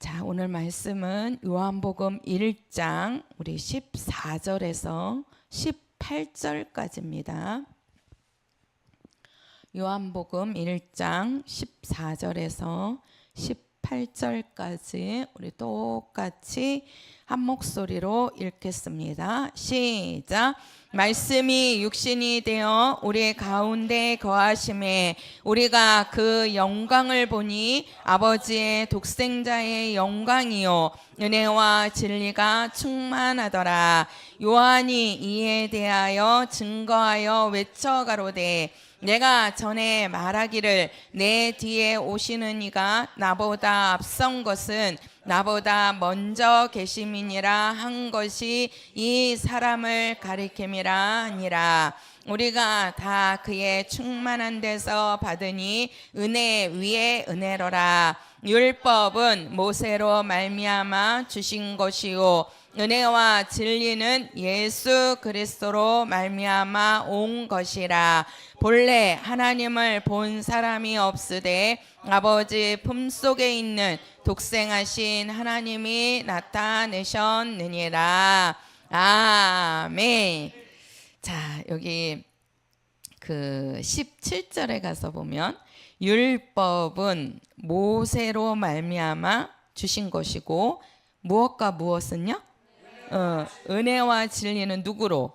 자, 오늘 말씀은 요한복음 1장 우리 14절에서 18절까지입니다. 요한복음 1장 14절에서 18절까지 우리 똑같이 한 목소리로 읽겠습니다. 시작. 말씀이 육신이 되어 우리 가운데 거하심에 우리가 그 영광을 보니 아버지의 독생자의 영광이요 은혜와 진리가 충만하더라. 요한이 이에 대하여 증거하여 외쳐 가로되 내가 전에 말하기를 내 뒤에 오시는 이가 나보다 앞선 것은 나보다 먼저 계심이니라 한 것이 이 사람을 가리킴이라 하니라. 우리가 다 그의 충만한 데서 받으니 은혜 위에 은혜로라. 율법은 모세로 말미암아 주신 것이요 은혜와 진리는 예수 그리스도로 말미암아 온 것이라. 본래 하나님을 본 사람이 없으되 아버지 품속에 있는 독생하신 하나님이 나타내셨느니라. 아멘. 자, 여기 그 17절에 가서 보면 율법은 모세로 말미암아 주신 것이고 무엇과 무엇은요? 은혜와 진리는 누구로?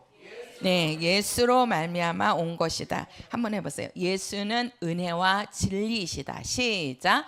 네, 예수로 말미암아 온 것이다. 한번 해보세요. 예수는 은혜와 진리이시다. 시작.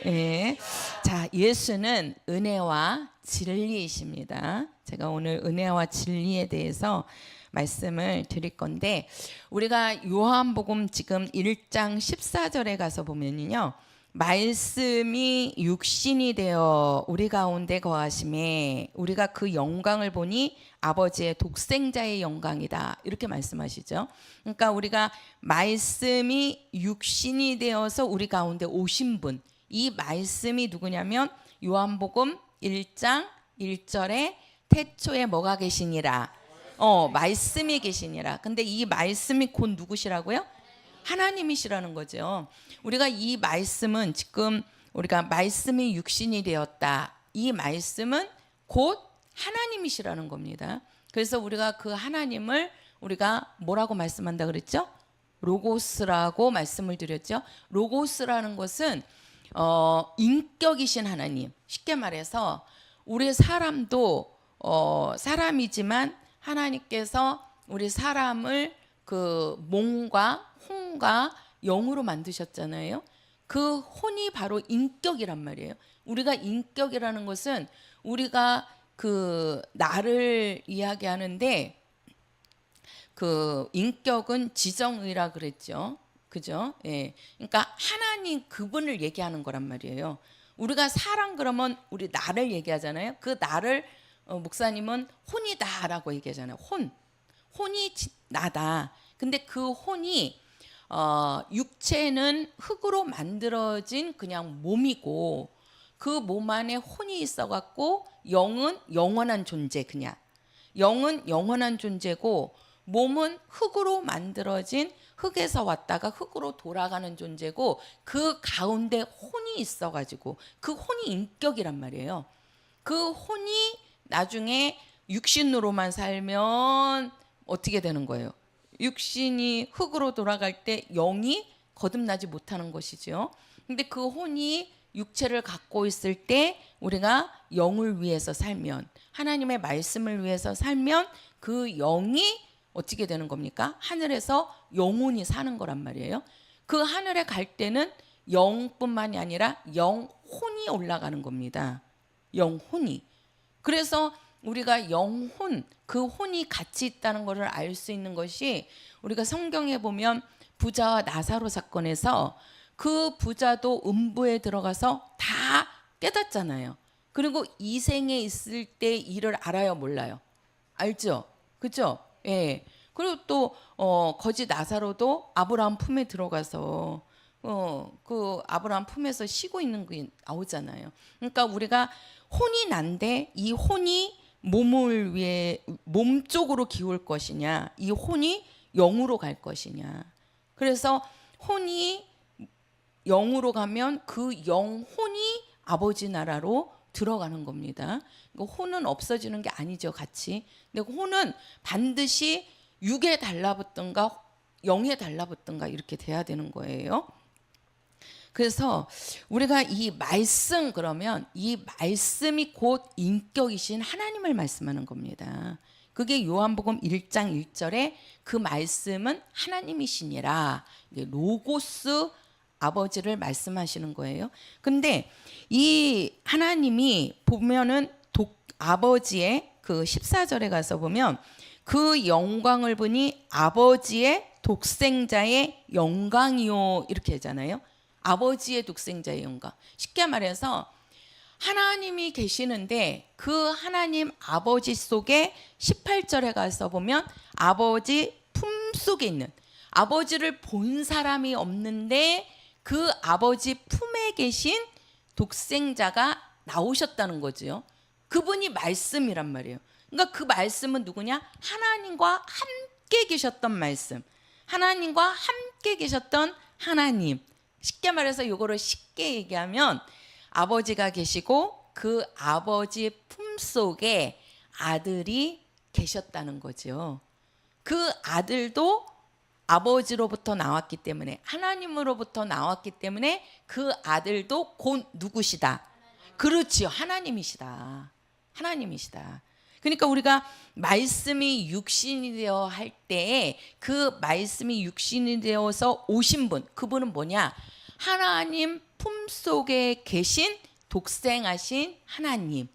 네. 자, 예수는 은혜와 진리이십니다. 제가 오늘 은혜와 진리에 대해서 말씀을 드릴 건데 우리가 요한복음 지금 1장 14절에 가서 보면요. 말씀이 육신이 되어 우리 가운데 거하심에 우리가 그 영광을 보니 아버지의 독생자의 영광이다. 이렇게 말씀하시죠. 그러니까 우리가 말씀이 육신이 되어서 우리 가운데 오신 분, 이 말씀이 누구냐면 요한복음 1장 1절에 태초에 뭐가 계시니라. 말씀이 계시니라. 근데 이 말씀이 곧 누구시라고요? 하나님이시라는 거죠. 우리가 이 말씀은 지금 우리가 말씀이 육신이 되었다. 이 말씀은 곧 하나님이시라는 겁니다. 그래서 우리가 그 하나님을 우리가 뭐라고 말씀한다 그랬죠? 로고스라고 말씀을 드렸죠. 로고스라는 것은 인격이신 하나님. 쉽게 말해서 우리 사람도 사람이지만 하나님께서 우리 사람을 그 몸과 혼과 영으로 만드셨잖아요. 그 혼이 바로 인격이란 말이에요. 우리가 인격이라는 것은 우리가 그 나를 이야기하는데 그 인격은 지정의라 그랬죠. 그죠? 예. 그러니까 하나님 그분을 얘기하는 거란 말이에요. 우리가 사람 그러면 우리 나를 얘기하잖아요. 그 나를 목사님은 혼이다라고 얘기하잖아요. 혼이 나다. 근데 그 혼이 육체는 흙으로 만들어진 그냥 몸이고 그 몸 안에 혼이 있어갖고 영은 영원한 존재 그냥 영은 영원한 존재고 몸은 흙으로 만들어진 흙에서 왔다가 흙으로 돌아가는 존재고 그 가운데 혼이 있어가지고 그 혼이 인격이란 말이에요. 그 혼이 나중에 육신으로만 살면 어떻게 되는 거예요? 육신이 흙으로 돌아갈 때 영이 거듭나지 못하는 것이죠. 근데 그 혼이 육체를 갖고 있을 때 우리가 영을 위해서 살면 하나님의 말씀을 위해서 살면 그 영이 어떻게 되는 겁니까? 하늘에서 영혼이 사는 거란 말이에요. 그 하늘에 갈 때는 영뿐만이 아니라 영혼이 올라가는 겁니다. 영혼이. 그래서 우리가 영혼, 그 혼이 같이 있다는 것을 알 수 있는 것이 우리가 성경에 보면 부자와 나사로 사건에서 그 부자도 음부에 들어가서 다 깨닫잖아요. 그리고 이 생에 있을 때 일을 알아요, 몰라요? 알죠? 그죠? 예. 그리고 또 거지 나사로도 아브라함 품에 들어가서 그 아브라함 품에서 쉬고 있는 게 나오잖아요. 그러니까 우리가 혼이 난데 이 혼이 몸을 위해 몸 쪽으로 기울 것이냐, 이 혼이 영으로 갈 것이냐. 그래서 혼이 영으로 가면 그 영혼이 아버지 나라로 들어가는 겁니다. 혼은 없어지는 게 아니죠, 같이. 근데 혼은 반드시 육에 달라붙든가 영에 달라붙든가 이렇게 돼야 되는 거예요. 그래서 우리가 이 말씀, 그러면 이 말씀이 곧 인격이신 하나님을 말씀하는 겁니다. 그게 요한복음 1장 1절에 그 말씀은 하나님이시니라, 로고스 아버지를 말씀하시는 거예요. 근데 이 하나님이 보면은 아버지의 그 14절에 가서 보면 그 영광을 보니 아버지의 독생자의 영광이요, 이렇게 하잖아요. 아버지의 독생자의 영광. 쉽게 말해서 하나님이 계시는데 그 하나님 아버지 속에 18절에 가서 보면 아버지 품 속에 있는, 아버지를 본 사람이 없는데 그 아버지 품에 계신 독생자가 나오셨다는 거죠. 그분이 말씀이란 말이에요. 그러니까 그 말씀은 누구냐? 하나님과 함께 계셨던 말씀. 하나님과 함께 계셨던 하나님. 쉽게 말해서 이거를 쉽게 얘기하면 아버지가 계시고 그 아버지 품속에 아들이 계셨다는 거죠. 그 아들도 아버지로부터 나왔기 때문에, 하나님으로부터 나왔기 때문에 그 아들도 곧 누구시다? 그렇지요. 하나님이시다. 하나님이시다. 그러니까 우리가 말씀이 육신이 되어 할 때에 그 말씀이 육신이 되어서 오신 분, 그분은 뭐냐? 하나님 품속에 계신 독생하신 하나님,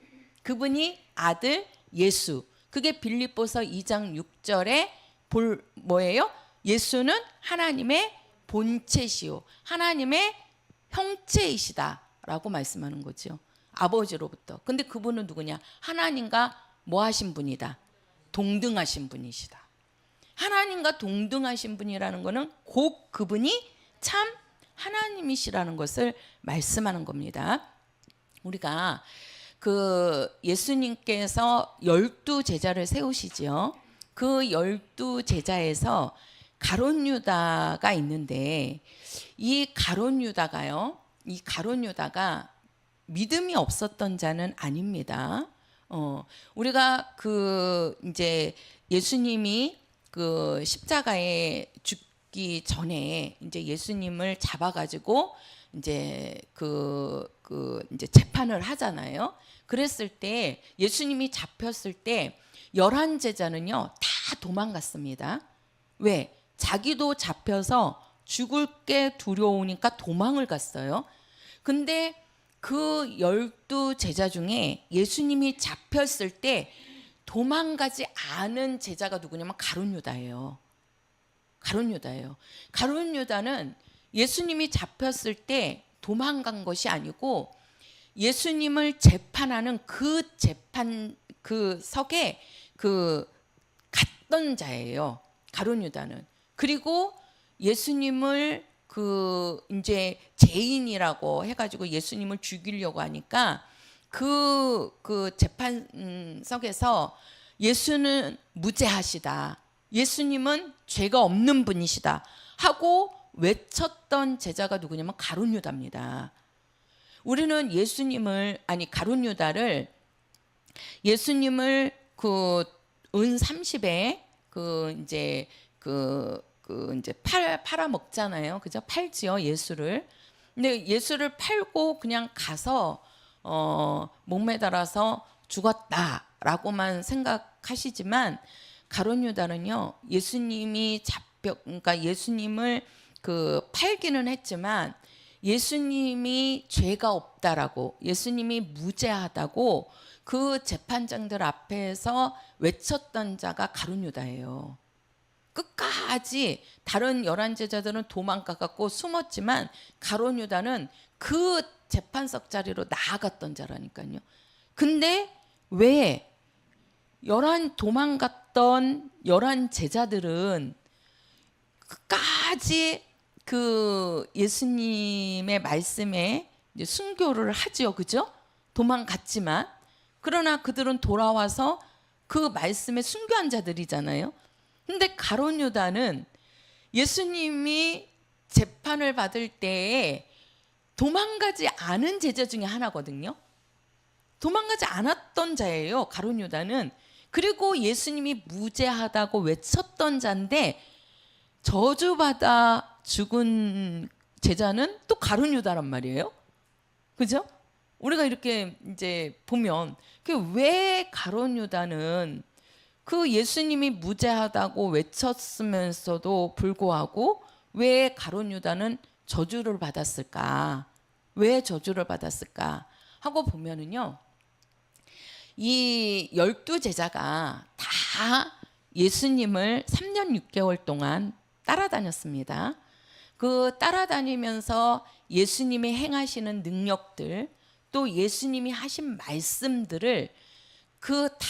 그분이 아들 예수. 그게 빌립보서 2장 6절에 뭐예요? 예수는 하나님의 본체시요 하나님의 형체이시다라고 말씀하는 거죠. 아버지로부터. 근데 그분은 누구냐? 하나님과 뭐 하신 분이다? 동등하신 분이시다. 하나님과 동등하신 분이라는 것은 곧 그분이 참 하나님이시라는 것을 말씀하는 겁니다. 우리가 그 예수님께서 12제자를 세우시죠. 그 12제자에서 가룟 유다가 있는데 이 가룟 유다가 믿음이 없었던 자는 아닙니다. 우리가 그 이제 예수님이 그 십자가에 죽기 전에 이제 예수님을 잡아가지고 이제 이제 재판을 하잖아요. 그랬을 때 예수님이 잡혔을 때 11제자는요 다 도망갔습니다. 왜? 자기도 잡혀서 죽을 게 두려우니까 도망을 갔어요. 근데 그 12제자 중에 예수님이 잡혔을 때 도망가지 않은 제자가 누구냐면 가룟 유다예요. 가룟 유다예요. 가룟 유다는 예수님이 잡혔을 때 도망간 것이 아니고 예수님을 재판하는 그 재판 그 석에 갔던 자예요. 가룟 유다는. 그리고 예수님을 이제 죄인이라고 해가지고 예수님을 죽이려고 하니까 그 재판석에서 예수는 무죄하시다. 예수님은 죄가 없는 분이시다. 하고 외쳤던 제자가 누구냐면 가룟 유다입니다. 우리는 가룟 유다를 예수님을 은 30에 이제 팔아 먹잖아요. 그죠? 팔지요, 예수를. 근데 예수를 팔고 그냥 가서 목매달아서 죽었다라고만 생각하시지만 가룟 유다는요. 그러니까 예수님을 팔기는 했지만 예수님이 죄가 없다라고, 예수님이 무죄하다고 그 재판장들 앞에서 외쳤던 자가 가룟 유다예요. 끝까지 다른 11제자들은 도망가갖고 숨었지만 가룟 유다는 그 재판석 자리로 나아갔던 자라니까요. 근데 왜 도망갔던 11제자들은 끝까지 그 예수님의 말씀에 이제 순교를 하죠. 그죠? 도망갔지만. 그러나 그들은 돌아와서 그 말씀에 순교한 자들이잖아요. 근데 가룟 유다는 예수님이 재판을 받을 때에 도망가지 않은 제자 중에 하나거든요. 도망가지 않았던 자예요, 가룟 유다는. 그리고 예수님이 무죄하다고 외쳤던 자인데 저주받아 죽은 제자는 또 가룟 유다란 말이에요. 그죠? 우리가 이렇게 이제 보면 왜 가룟 유다는 그 예수님이 무죄하다고 외쳤으면서도 불구하고 왜 가룟 유다는 저주를 받았을까? 왜 저주를 받았을까? 하고 보면은요. 이 12제자가 다 예수님을 3년 6개월 동안 따라다녔습니다. 그 따라다니면서 예수님이 행하시는 능력들, 또 예수님이 하신 말씀들을 그 다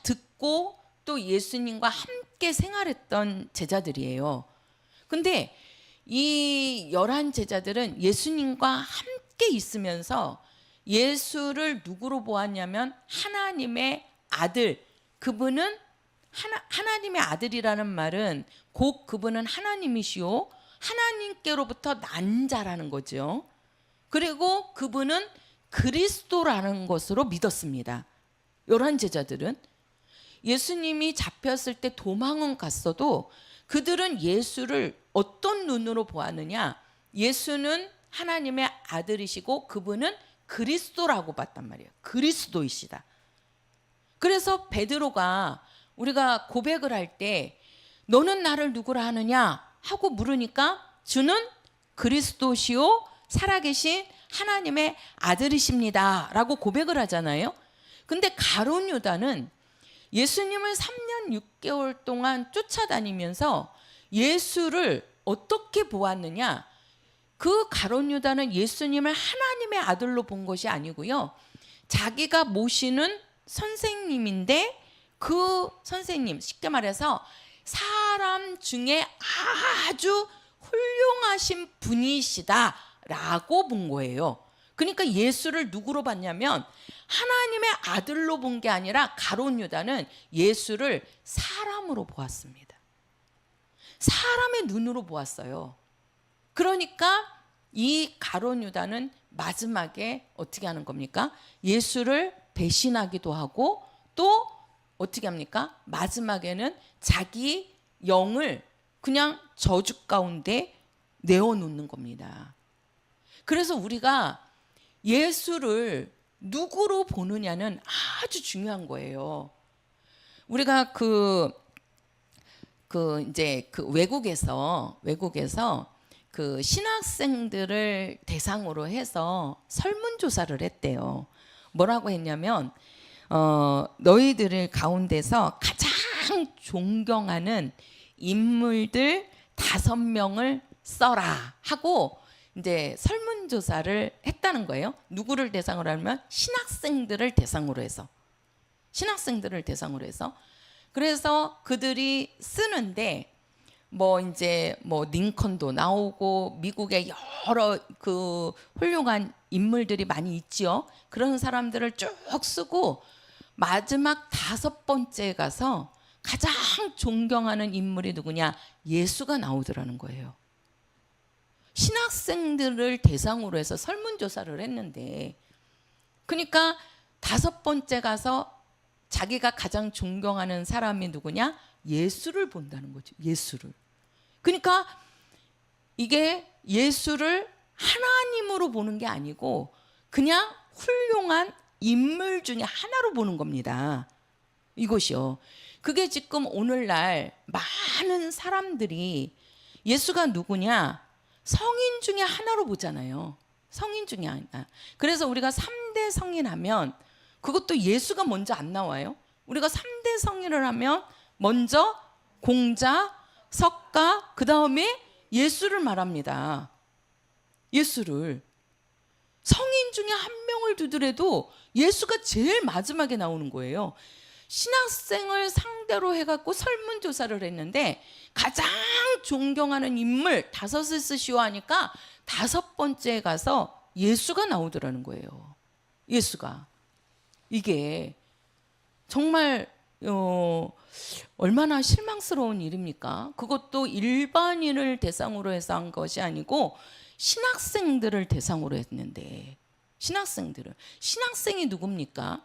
듣고 또 예수님과 함께 생활했던 제자들이에요. 근데 이 11제자들은 예수님과 함께 있으면서 예수를 누구로 보았냐면 하나님의 아들, 그분은 하나님의 아들이라는 말은 곧 그분은 하나님이시오, 하나님께로부터 난 자라는 거죠. 그리고 그분은 그리스도라는 것으로 믿었습니다. 11제자들은 예수님이 잡혔을 때 도망은 갔어도 그들은 예수를 어떤 눈으로 보았느냐? 예수는 하나님의 아들이시고 그분은 그리스도라고 봤단 말이에요. 그리스도이시다. 그래서 베드로가 우리가 고백을 할 때 너는 나를 누구라 하느냐 하고 물으니까 주는 그리스도시요 살아계신 하나님의 아들이십니다 라고 고백을 하잖아요. 근데 가룟 유다는 예수님을 3년 6개월 동안 쫓아다니면서 예수를 어떻게 보았느냐? 그 가룟 유다는 예수님을 하나님의 아들로 본 것이 아니고요. 자기가 모시는 선생님인데 그 선생님, 쉽게 말해서 사람 중에 아주 훌륭하신 분이시다라고 본 거예요. 그러니까 예수를 누구로 봤냐면 하나님의 아들로 본 게 아니라 가룟 유다는 예수를 사람으로 보았습니다. 사람의 눈으로 보았어요. 그러니까 이 가룟 유다는 마지막에 어떻게 하는 겁니까? 예수를 배신하기도 하고 또 어떻게 합니까? 마지막에는 자기 영을 그냥 저주 가운데 내어놓는 겁니다. 그래서 우리가 예수를 누구로 보느냐는 아주 중요한 거예요. 우리가 이제 외국에서 그 신학생들을 대상으로 해서 설문조사를 했대요. 뭐라고 했냐면 너희들 가운데서 가장 존경하는 인물들 5명을 써라 하고 이제 설문조사를 했다는 거예요. 누구를 대상으로 하면 신학생들을 대상으로 해서 그래서 그들이 쓰는데 이제 링컨도 나오고 미국의 여러 그 훌륭한 인물들이 많이 있지요. 그런 사람들을 쭉 쓰고 마지막 5번째에 가서 가장 존경하는 인물이 누구냐? 예수가 나오더라는 거예요. 신학생들을 대상으로 해서 설문조사를 했는데, 그러니까 5번째 가서 자기가 가장 존경하는 사람이 누구냐? 예수를 본다는 거죠. 예수를. 그러니까 이게 예수를 하나님으로 보는 게 아니고 그냥 훌륭한 인물 중에 하나로 보는 겁니다. 이것이요. 그게 지금 오늘날 많은 사람들이 예수가 누구냐? 성인 중에 하나로 보잖아요. 성인 중에 하나. 그래서 우리가 3대 성인 하면 그것도 예수가 먼저 안 나와요. 우리가 3대 성인을 하면 먼저 공자, 석가, 그 다음에 예수를 말합니다. 예수를. 성인 중에 한 명을 두더라도 예수가 제일 마지막에 나오는 거예요. 신학생을 상대로 해갖고 설문조사를 했는데 가장 존경하는 인물 5을 쓰시오 하니까 5번째에 가서 예수가 나오더라는 거예요. 예수가. 이게 정말 얼마나 실망스러운 일입니까? 그것도 일반인을 대상으로 해서 한 것이 아니고 신학생들을 대상으로 했는데, 신학생이 누굽니까?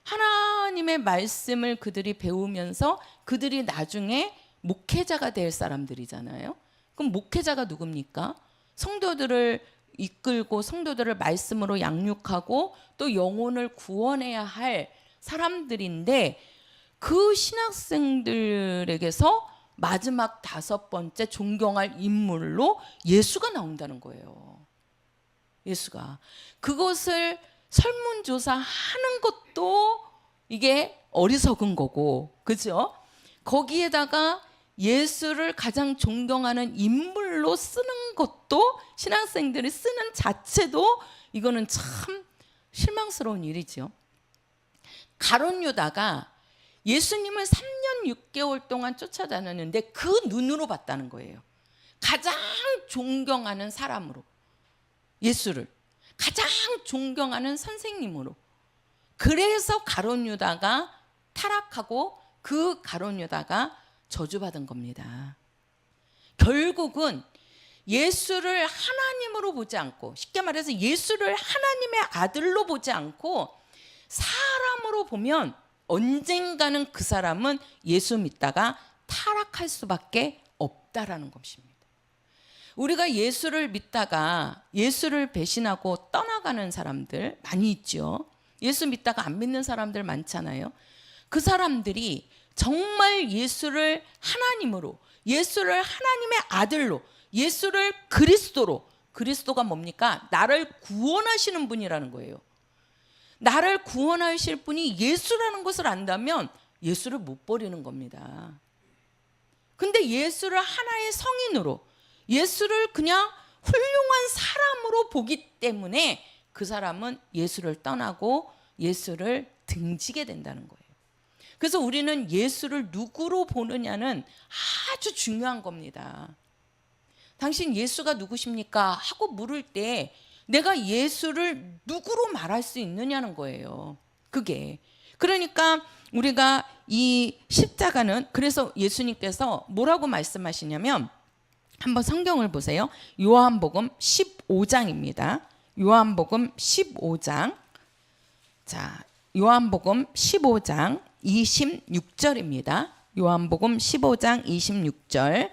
하나님의 말씀을 그들이 배우면서 그들이 나중에 목회자가 될 사람들이잖아요. 그럼 목회자가 누굽니까? 성도들을 이끌고 성도들을 말씀으로 양육하고 또 영혼을 구원해야 할 사람들인데, 그 신학생들에게서 마지막 5번째 존경할 인물로 예수가 나온다는 거예요. 예수가. 그것을 설문조사하는 것도 이게 어리석은 거고, 그죠? 거기에다가 예수를 가장 존경하는 인물로 쓰는 것도, 신학생들이 쓰는 자체도 이거는 참 실망스러운 일이죠. 가룟 유다가 예수님을 3년 6개월 동안 쫓아다녔는데 그 눈으로 봤다는 거예요. 가장 존경하는 사람으로, 예수를 가장 존경하는 선생님으로. 그래서 가룟 유다가 타락하고 그 가룟 유다가 저주받은 겁니다. 결국은 예수를 하나님으로 보지 않고, 쉽게 말해서 예수를 하나님의 아들로 보지 않고 사람으로 보면 언젠가는 그 사람은 예수 믿다가 타락할 수밖에 없다라는 것입니다. 우리가 예수를 믿다가 예수를 배신하고 떠나가는 사람들 많이 있죠. 예수 믿다가 안 믿는 사람들 많잖아요. 그 사람들이 정말 예수를 하나님으로, 예수를 하나님의 아들로, 예수를 그리스도로, 그리스도가 뭡니까? 나를 구원하시는 분이라는 거예요. 나를 구원하실 분이 예수라는 것을 안다면 예수를 못 버리는 겁니다. 근데 예수를 하나의 성인으로, 예수를 그냥 훌륭한 사람으로 보기 때문에 그 사람은 예수를 떠나고 예수를 등지게 된다는 거예요. 그래서 우리는 예수를 누구로 보느냐는 아주 중요한 겁니다. 당신 예수가 누구십니까? 하고 물을 때 내가 예수를 누구로 말할 수 있느냐는 거예요. 그게. 그러니까 우리가 이 십자가는, 그래서 예수님께서 뭐라고 말씀하시냐면, 한번 성경을 보세요. 요한복음 15장입니다. 요한복음 15장. 자, 요한복음 15장 26절입니다. 요한복음 15장 26절.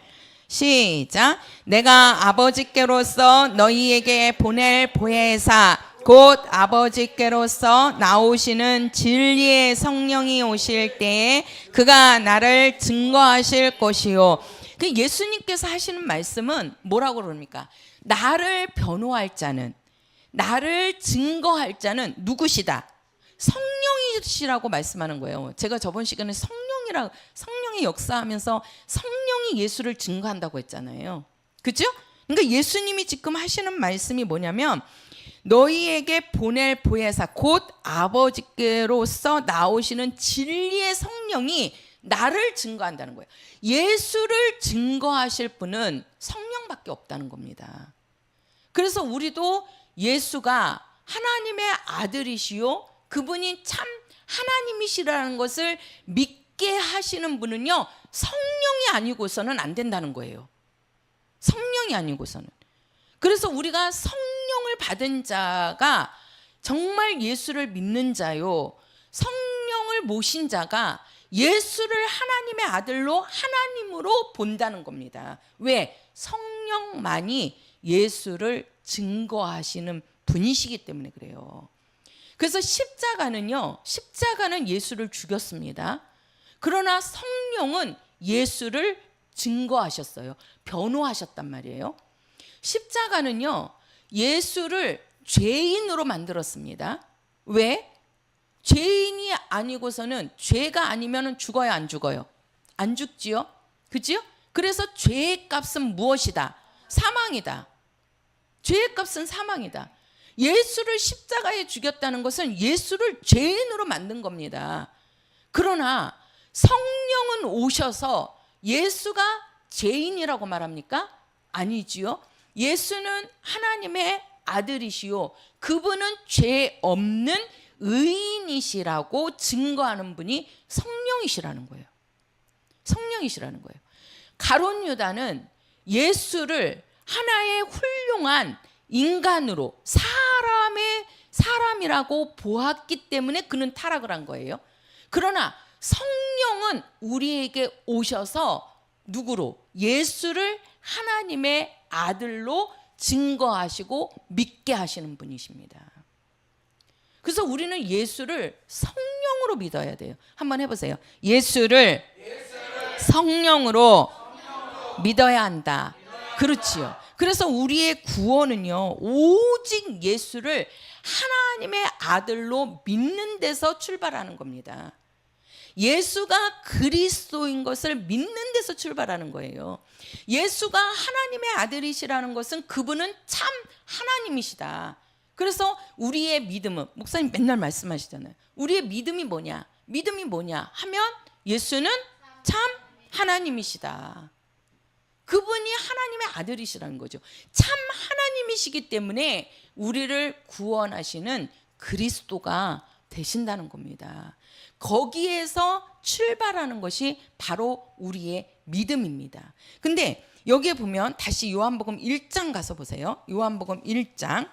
시작. 내가 아버지께로서 너희에게 보낼 보혜사 곧 아버지께로서 나오시는 진리의 성령이 오실 때에 그가 나를 증거하실 것이요. 그 예수님께서 하시는 말씀은 뭐라고 그럽니까? 나를 변호할 자는, 나를 증거할 자는 누구시다? 성령이시라고 말씀하는 거예요. 제가 저번 시간에 성령이 역사하면서 성령이 예수를 증거한다고 했잖아요. 그죠? 그러니까 예수님이 지금 하시는 말씀이 뭐냐면, 너희에게 보낼 보혜사 곧 아버지께로서 나오시는 진리의 성령이 나를 증거한다는 거예요. 예수를 증거하실 분은 성령밖에 없다는 겁니다. 그래서 우리도 예수가 하나님의 아들이시요 그분이 참 하나님이시라는 것을 믿게 하시는 분은요, 성령이 아니고서는 안 된다는 거예요. 성령이 아니고서는. 그래서 우리가 성령을 받은 자가 정말 예수를 믿는 자요, 성령을 모신 자가 예수를 하나님의 아들로, 하나님으로 본다는 겁니다. 왜? 성령만이 예수를 증거하시는 분이시기 때문에 그래요. 그래서 십자가는 예수를 죽였습니다. 그러나 성령은 예수를 증거하셨어요. 변호하셨단 말이에요. 십자가는요, 예수를 죄인으로 만들었습니다. 왜? 죄인이 아니고서는, 죄가 아니면 죽어요, 안 죽어요? 안 죽지요? 그지요? 그래서 죄의 값은 무엇이다? 사망이다. 죄의 값은 사망이다. 예수를 십자가에 죽였다는 것은 예수를 죄인으로 만든 겁니다. 그러나 성령은 오셔서 예수가 죄인이라고 말합니까? 아니지요. 예수는 하나님의 아들이시요 그분은 죄 없는 의인이시라고 증거하는 분이 성령이시라는 거예요. 성령이시라는 거예요. 가룟 유다는 예수를 하나의 훌륭한 인간으로 사람이라고 보았기 때문에 그는 타락을 한 거예요. 그러나 성령은 우리에게 오셔서 누구로? 예수를 하나님의 아들로 증거하시고 믿게 하시는 분이십니다. 그래서 우리는 예수를 성령으로 믿어야 돼요. 한번 해보세요. 예수를 성령으로 믿어야 한다. 그렇지요. 그래서 우리의 구원은요, 오직 예수를 하나님의 아들로 믿는 데서 출발하는 겁니다. 예수가 그리스도인 것을 믿는 데서 출발하는 거예요. 예수가 하나님의 아들이시라는 것은 그분은 참 하나님이시다. 그래서 우리의 믿음은, 목사님 맨날 말씀하시잖아요. 우리의 믿음이 뭐냐? 믿음이 뭐냐 하면 예수는 참 하나님이시다. 그분이 하나님의 아들이시라는 거죠. 참 하나님이시기 때문에 우리를 구원하시는 그리스도가 되신다는 겁니다. 거기에서 출발하는 것이 바로 우리의 믿음입니다. 근데 여기에 보면 다시 요한복음 1장 가서 보세요. 요한복음 1장.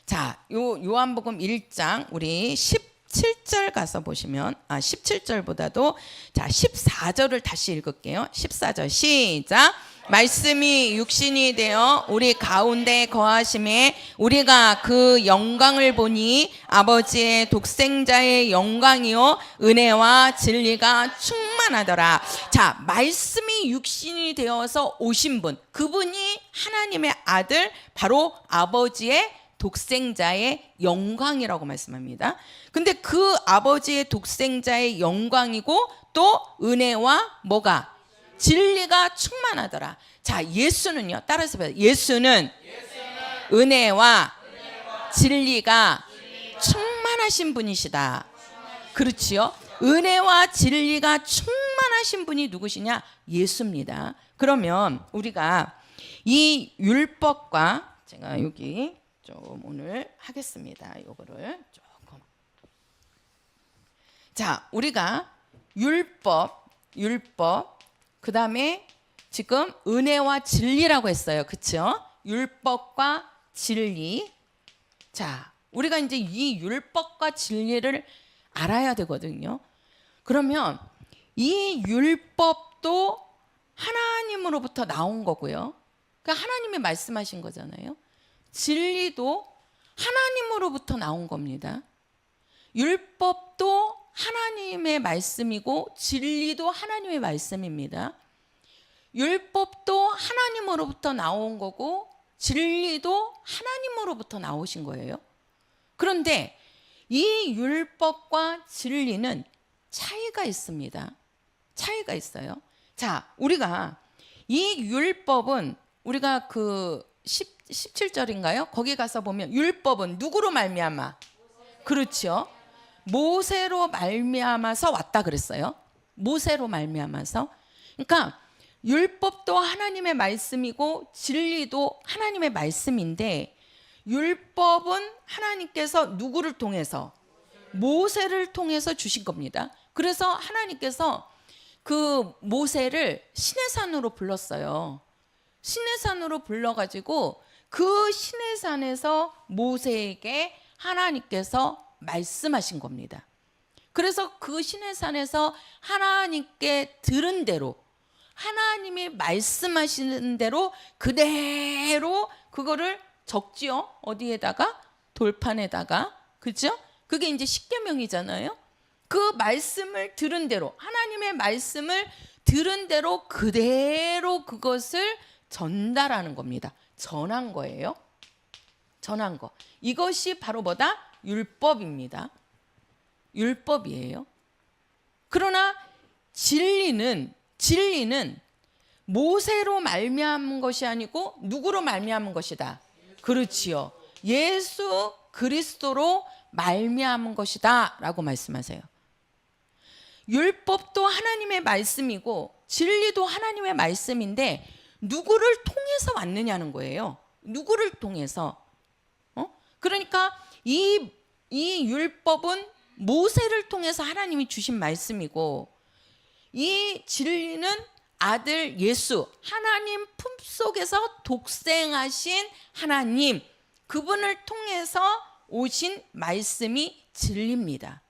자, 요한복음 1장 우리 17절 가서 보시면 17절보다도 자 14절을 다시 읽을게요. 14절 시작. 말씀이 육신이 되어 우리 가운데 거하심에 우리가 그 영광을 보니 아버지의 독생자의 영광이요 은혜와 진리가 충만하더라. 자, 말씀이 육신이 되어서 오신 분, 그분이 하나님의 아들, 바로 아버지의 독생자의 영광이라고 말씀합니다. 근데 그 아버지의 독생자의 영광이고 또 은혜와 뭐가? 진리가 충만하더라. 자, 예수는요, 따라서 봐요. 예수는 은혜와 진리가 충만하신 분이시다. 그렇지요? 은혜와 진리가 충만하신 분이 누구시냐? 예수입니다. 그러면 우리가 이 율법과, 제가 여기 좀 오늘 하겠습니다. 요거를 조금. 자, 우리가 율법, 그 다음에 지금 은혜와 진리라고 했어요. 그렇죠? 율법과 진리. 자, 우리가 이제 이 율법과 진리를 알아야 되거든요. 그러면 이 율법도 하나님으로부터 나온 거고요. 그러니까 하나님이 말씀하신 거잖아요. 진리도 하나님으로부터 나온 겁니다. 율법도 하나님의 말씀이고 진리도 하나님의 말씀입니다. 율법도 하나님으로부터 나온 거고 진리도 하나님으로부터 나오신 거예요. 그런데 이 율법과 진리는 차이가 있습니다. 차이가 있어요. 자, 우리가 이 율법은 우리가 그 17절인가요? 거기 가서 보면 율법은 누구로 말미암아? 그렇죠. 모세로 말미암아서 왔다 그랬어요. 모세로 말미암아서. 그러니까 율법도 하나님의 말씀이고 진리도 하나님의 말씀인데, 율법은 하나님께서 누구를 통해서? 모세를 통해서 주신 겁니다. 그래서 하나님께서 그 모세를 시내산으로 불렀어요. 시내산으로 불러가지고 그 시내산에서 모세에게 하나님께서 말씀하신 겁니다. 그래서 그 시내산에서 하나님께 들은 대로, 하나님이 말씀하시는 대로 그대로 그거를 적지요. 어디에다가? 돌판에다가. 그죠? 그게 이제 십계명이잖아요. 그 말씀을 들은 대로, 하나님의 말씀을 들은 대로 그대로 그것을 전달하는 겁니다. 전한 거예요. 전한 거. 이것이 바로 뭐다? 율법입니다. 율법이에요. 그러나 진리는 모세로 말미암은 것이 아니고 누구로 말미암은 것이다? 그렇지요. 예수 그리스도로 말미암은 것이다 라고 말씀하세요. 율법도 하나님의 말씀이고 진리도 하나님의 말씀인데 누구를 통해서 왔느냐는 거예요. 누구를 통해서? 그러니까 이 율법은 모세를 통해서 하나님이 주신 말씀이고, 이 진리는 아들 예수, 하나님 품속에서 독생하신 하나님, 그분을 통해서 오신 말씀이 진리입니다.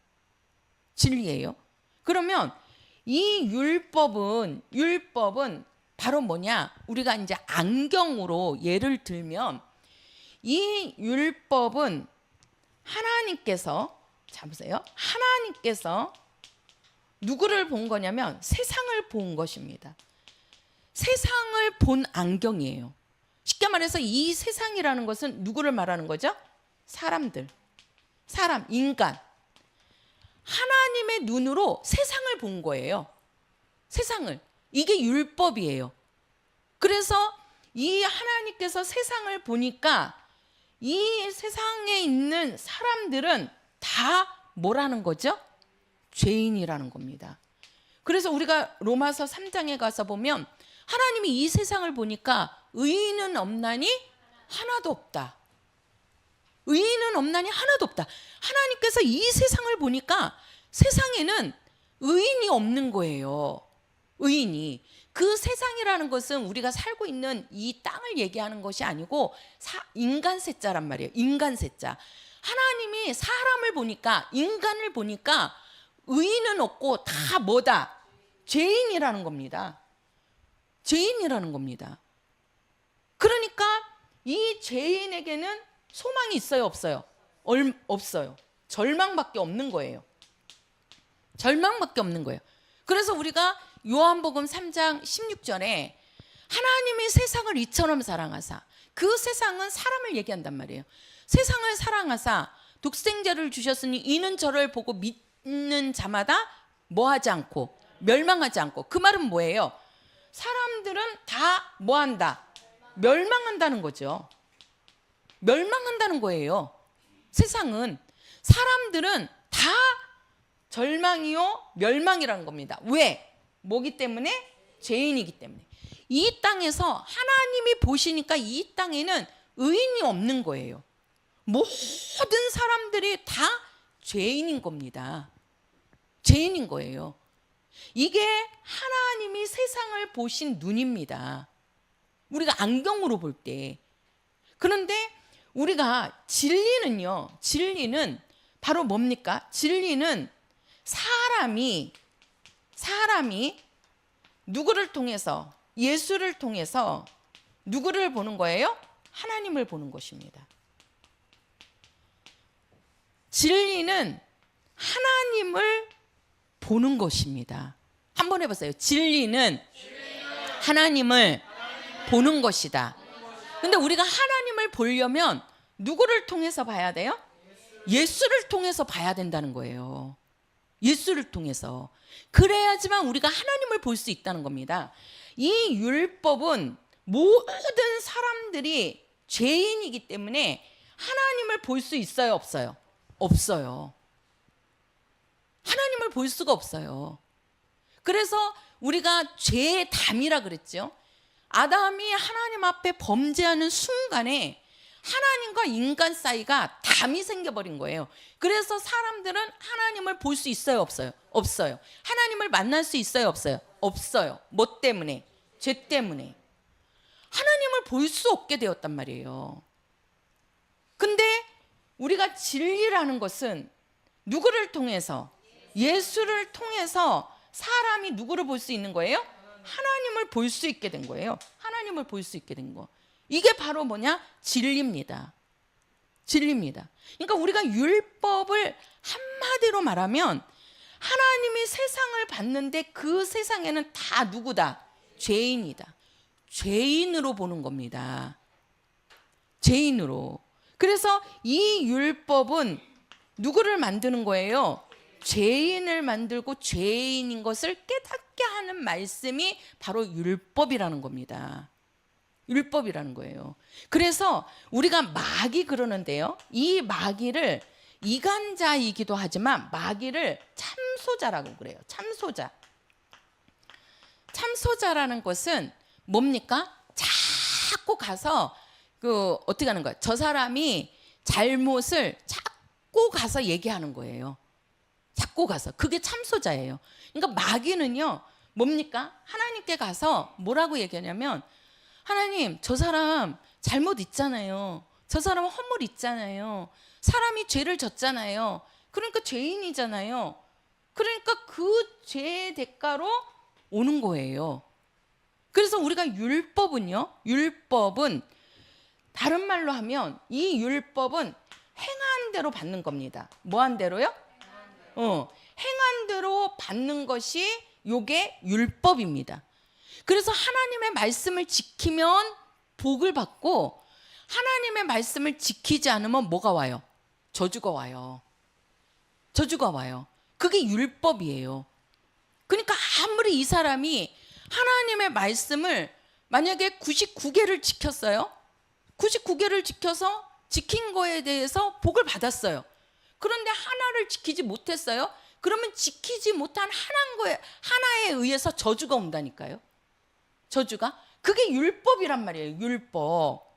진리예요. 그러면 이 율법은 바로 뭐냐? 우리가 이제 안경으로 예를 들면 이 율법은 하나님께서, 자 보세요. 하나님께서 누구를 본 거냐면 세상을 본 것입니다. 세상을 본 안경이에요. 쉽게 말해서 이 세상이라는 것은 누구를 말하는 거죠? 사람들, 사람, 인간. 하나님의 눈으로 세상을 본 거예요. 세상을. 이게 율법이에요. 그래서 이 하나님께서 세상을 보니까 이 세상에 있는 사람들은 다 뭐라는 거죠? 죄인이라는 겁니다. 그래서 우리가 로마서 3장에 가서 보면 하나님이 이 세상을 보니까 의인은 없나니 하나도 없다. 의인은 없나니 하나도 없다. 하나님께서 이 세상을 보니까 세상에는 의인이 없는 거예요. 의인이. 그 세상이라는 것은 우리가 살고 있는 이 땅을 얘기하는 것이 아니고 인간세자란 말이에요. 인간세자. 하나님이 사람을 보니까, 인간을 보니까 의인은 없고 다 뭐다? 죄인이라는 겁니다. 죄인이라는 겁니다. 그러니까 이 죄인에게는 소망이 있어요, 없어요? 없어요. 절망밖에 없는 거예요. 절망밖에 없는 거예요. 그래서 우리가 요한복음 3장 16절에 하나님이 세상을 이처럼 사랑하사, 그 세상은 사람을 얘기한단 말이에요. 세상을 사랑하사 독생자를 주셨으니 이는 저를 보고 믿는 자마다 뭐하지 않고 멸망하지 않고. 그 말은 뭐예요? 사람들은 다 뭐한다? 멸망한다는 거죠. 멸망한다는 거예요. 세상은. 사람들은 다 절망이요 멸망이라는 겁니다. 왜? 뭐기 때문에? 죄인이기 때문에. 이 땅에서 하나님이 보시니까 이 땅에는 의인이 없는 거예요. 모든 사람들이 다 죄인인 겁니다. 죄인인 거예요. 이게 하나님이 세상을 보신 눈입니다. 우리가 안경으로 볼 때. 그런데 우리가 진리는 바로 뭡니까? 진리는 사람이 누구를 통해서, 예수를 통해서 누구를 보는 거예요? 하나님을 보는 것입니다. 진리는 하나님을 보는 것입니다. 한번 해보세요. 진리는 하나님을 보는 것이다. 근데 우리가 하나님을 보려면 누구를 통해서 봐야 돼요? 예수를 통해서 봐야 된다는 거예요. 예수를 통해서. 그래야지만 우리가 하나님을 볼 수 있다는 겁니다. 이 율법은 모든 사람들이 죄인이기 때문에 하나님을 볼 수 있어요, 없어요? 없어요. 하나님을 볼 수가 없어요. 그래서 우리가 죄의 담이라 그랬죠. 아담이 하나님 앞에 범죄하는 순간에 하나님과 인간 사이가 담이 생겨버린 거예요. 그래서 사람들은 하나님을 볼 수 있어요, 없어요? 없어요. 하나님을 만날 수 있어요, 없어요? 없어요. 뭐 때문에? 죄 때문에. 하나님을 볼 수 없게 되었단 말이에요. 근데 우리가 진리라는 것은 누구를 통해서? 예수를 통해서 사람이 누구를 볼 수 있는 거예요? 하나님을 볼 수 있게 된 거예요. 하나님을 볼 수 있게 된 거. 이게 바로 뭐냐? 진리입니다. 진리입니다. 그러니까 우리가 율법을 한마디로 말하면 하나님이 세상을 봤는데 그 세상에는 다 누구다? 죄인이다. 죄인으로 보는 겁니다. 죄인으로. 그래서 이 율법은 누구를 만드는 거예요? 죄인을 만들고 죄인인 것을 깨닫게 하는 말씀이 바로 율법이라는 겁니다. 율법이라는 거예요. 그래서 우리가 마귀 그러는데요. 이 마귀를 이간자이기도 하지만 마귀를 참소자라고 그래요. 참소자. 참소자라는 것은 뭡니까? 자꾸 가서 어떻게 하는 거야? 저 사람이 잘못을 자꾸 가서 얘기하는 거예요. 자꾸 가서. 그게 참소자예요. 그러니까 마귀는요. 뭡니까? 하나님께 가서 뭐라고 얘기하냐면 하나님, 저 사람 잘못 있잖아요. 저 사람 허물 있잖아요. 사람이 죄를 졌잖아요. 그러니까 죄인이잖아요. 그러니까 그 죄의 대가로 오는 거예요. 그래서 우리가 율법은 다른 말로 하면 이 율법은 행한 대로 받는 겁니다. 뭐 한 대로요? 행한 대로 받는 것이 요게 율법입니다. 그래서 하나님의 말씀을 지키면 복을 받고 하나님의 말씀을 지키지 않으면 뭐가 와요? 저주가 와요. 저주가 와요. 그게 율법이에요. 그러니까 아무리 이 사람이 하나님의 말씀을 만약에 99개를 지켰어요. 99개를 지켜서 지킨 거에 대해서 복을 받았어요. 그런데 하나를 지키지 못했어요. 그러면 지키지 못한 하나에 의해서 저주가 온다니까요. 저주가. 그게 율법이란 말이에요. 율법.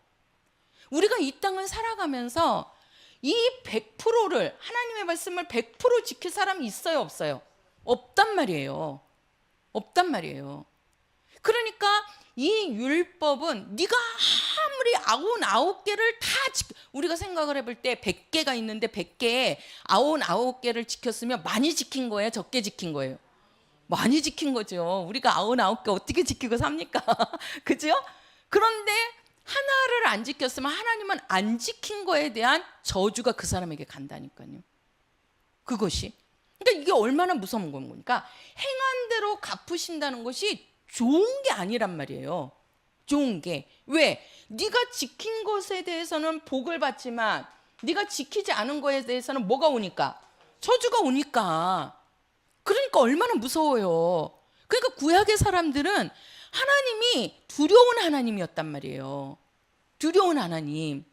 우리가 이 땅을 살아가면서 이 100%를 하나님의 말씀을 100% 지킬 사람이 있어요, 없어요? 없단 말이에요. 없단 말이에요. 그러니까 이 율법은 네가 아무리 99개를 다 우리가 생각을 해볼 때 100개가 있는데 100개에 99개를 지켰으면 많이 지킨 거예요? 적게 지킨 거예요? 많이 지킨 거죠. 우리가 99개 어떻게 지키고 삽니까? 그죠? 그런데 하나를 안 지켰으면 하나님은 안 지킨 거에 대한 저주가 그 사람에게 간다니까요. 그것이. 그러니까 이게 얼마나 무서운 겁니까? 행한 대로 갚으신다는 것이 좋은 게 아니란 말이에요. 좋은 게. 왜? 네가 지킨 것에 대해서는 복을 받지만 네가 지키지 않은 것에 대해서는 뭐가 오니까? 저주가 오니까. 그러니까 얼마나 무서워요. 그러니까 구약의 사람들은 하나님이 두려운 하나님이었단 말이에요. 두려운 하나님.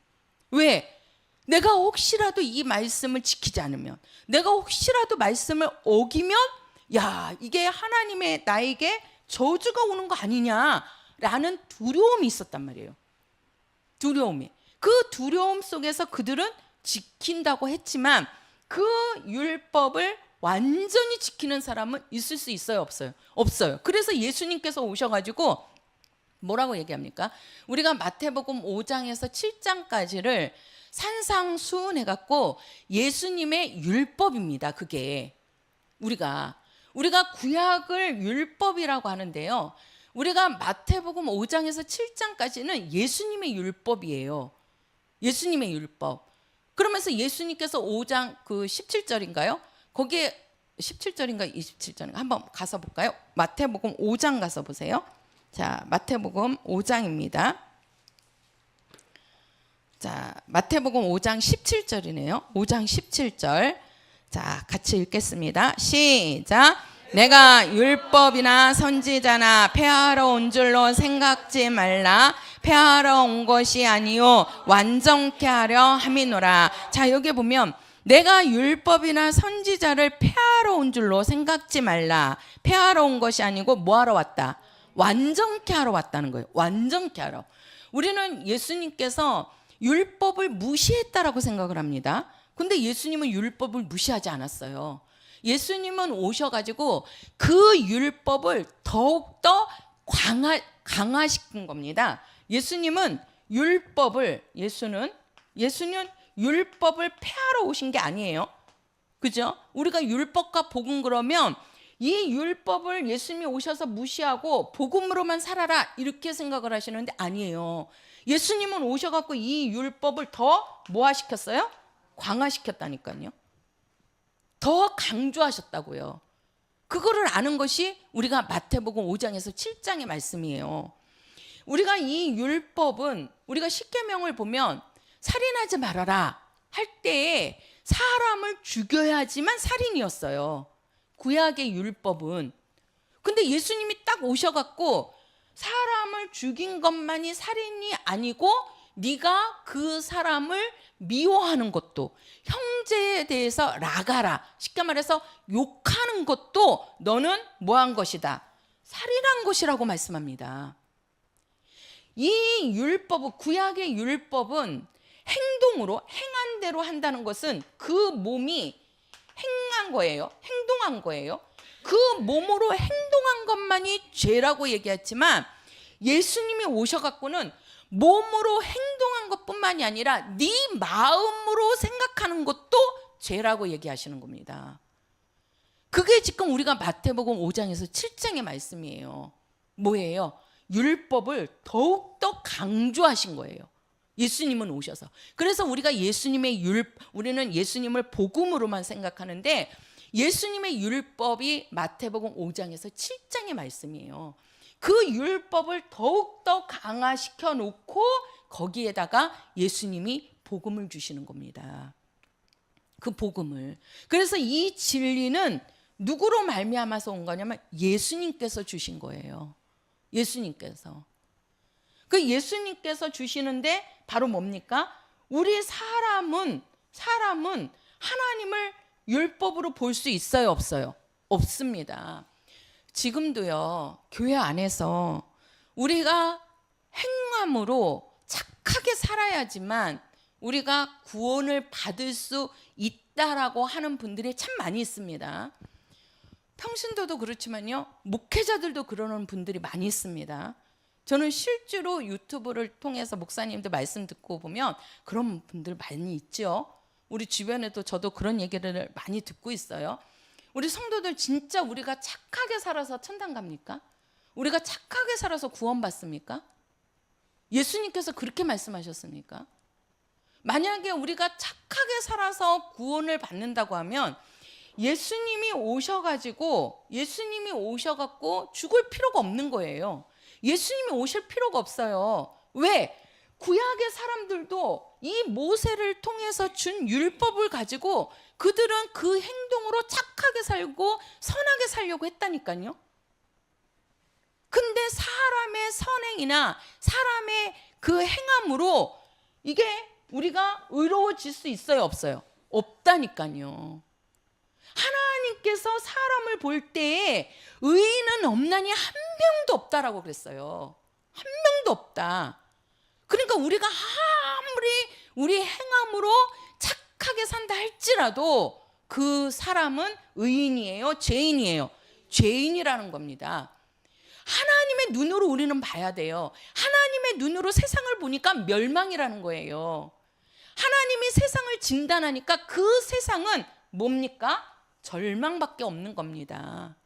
왜? 내가 혹시라도 이 말씀을 지키지 않으면, 내가 혹시라도 말씀을 어기면 야, 이게 하나님의 나에게 저주가 오는 거 아니냐라는 두려움이 있었단 말이에요. 두려움이. 그 두려움 속에서 그들은 지킨다고 했지만 그 율법을 완전히 지키는 사람은 있을 수 있어요, 없어요? 없어요. 그래서 예수님께서 오셔가지고 뭐라고 얘기합니까? 우리가 마태복음 5장에서 7장까지를 산상수훈해갖고 예수님의 율법입니다. 그게 우리가 구약을 율법이라고 하는데요. 우리가 마태복음 5장에서 7장까지는 예수님의 율법이에요. 예수님의 율법. 그러면서 예수님께서 5장 그 17절인가요? 거기에 17절인가 27절인가 한번 가서 볼까요? 마태복음 5장 가서 보세요. 자, 마태복음 5장입니다. 자, 마태복음 5장 17절이네요. 5장 17절. 자, 같이 읽겠습니다. 시작. 내가 율법이나 선지자나 폐하러 온 줄로 생각지 말라. 폐하러 온 것이 아니요 완전케 하려 함이노라. 자, 여기 보면 내가 율법이나 선지자를 폐하러 온 줄로 생각지 말라. 폐하러 온 것이 아니고 뭐 하러 왔다? 완전케 하러 왔다는 거예요. 완전케 하러. 우리는 예수님께서 율법을 무시했다라고 생각을 합니다. 근데 예수님은 율법을 무시하지 않았어요. 예수님은 오셔가지고 그 율법을 더욱더 강화시킨 겁니다. 예수는 율법을 폐하러 오신 게 아니에요. 그죠? 우리가 율법과 복음 그러면 이 율법을 예수님이 오셔서 무시하고 복음으로만 살아라 이렇게 생각을 하시는데 아니에요. 예수님은 오셔갖고 이 율법을 더 뭐화시켰어요? 강화시켰다니까요. 더 강조하셨다고요. 그거를 아는 것이 우리가 마태복음 5장에서 7장의 말씀이에요. 우리가 이 율법은 우리가 십계명을 보면 살인하지 말아라 할 때에 사람을 죽여야지만 살인이었어요. 구약의 율법은. 근데 예수님이 딱 오셔갖고 사람을 죽인 것만이 살인이 아니고 네가 그 사람을 미워하는 것도, 형제에 대해서 라가라, 쉽게 말해서 욕하는 것도 너는 뭐한 것이다? 살인한 것이라고 말씀합니다. 이 율법은, 구약의 율법은 행동으로, 행한 대로 한다는 것은 그 몸이 행한 거예요. 행동한 거예요. 그 몸으로 행동한 것만이 죄라고 얘기했지만 예수님이 오셔갖고는 몸으로 행동한 것뿐만이 아니라 네 마음으로 생각하는 것도 죄라고 얘기하시는 겁니다. 그게 지금 우리가 마태복음 5장에서 7장의 말씀이에요. 뭐예요? 율법을 더욱더 강조하신 거예요. 예수님은 오셔서. 그래서 우리가 우리는 예수님을 복음으로만 생각하는데 예수님의 율법이 마태복음 5장에서 7장의 말씀이에요. 그 율법을 더욱더 강화시켜 놓고 거기에다가 예수님이 복음을 주시는 겁니다. 그 복음을. 그래서 이 진리는 누구로 말미암아서 온 거냐면 예수님께서 주신 거예요. 예수님께서. 그 예수님께서 주시는데 바로 뭡니까? 우리 사람은 하나님을 율법으로 볼 수 있어요, 없어요? 없습니다. 지금도요, 교회 안에서 우리가 행함으로 착하게 살아야지만 우리가 구원을 받을 수 있다라고 하는 분들이 참 많이 있습니다. 평신도도 그렇지만요, 목회자들도 그러는 분들이 많이 있습니다. 저는 실제로 유튜브를 통해서 목사님들 말씀 듣고 보면 그런 분들 많이 있죠. 우리 주변에도 저도 그런 얘기를 많이 듣고 있어요. 우리 성도들 진짜 우리가 착하게 살아서 천당 갑니까? 우리가 착하게 살아서 구원받습니까? 예수님께서 그렇게 말씀하셨습니까? 만약에 우리가 착하게 살아서 구원을 받는다고 하면 예수님이 오셔가지고 죽을 필요가 없는 거예요. 예수님이 오실 필요가 없어요. 왜? 구약의 사람들도 이 모세를 통해서 준 율법을 가지고 그들은 그 행동으로 착하게 살고 선하게 살려고 했다니까요. 근데 사람의 선행이나 사람의 그 행함으로 이게 우리가 의로워질 수 있어요, 없어요? 없다니까요. 하나님께서 사람을 볼 때에 의인은 없나니 한 명도 없다라고 그랬어요. 한 명도 없다. 그러니까 우리가 아무리 우리 행함으로 착하게 산다 할지라도 그 사람은 의인이에요, 죄인이에요? 죄인이라는 겁니다. 하나님의 눈으로 우리는 봐야 돼요. 하나님의 눈으로 세상을 보니까 멸망이라는 거예요. 하나님이 세상을 진단하니까 그 세상은 뭡니까? 절망밖에 없는 겁니다.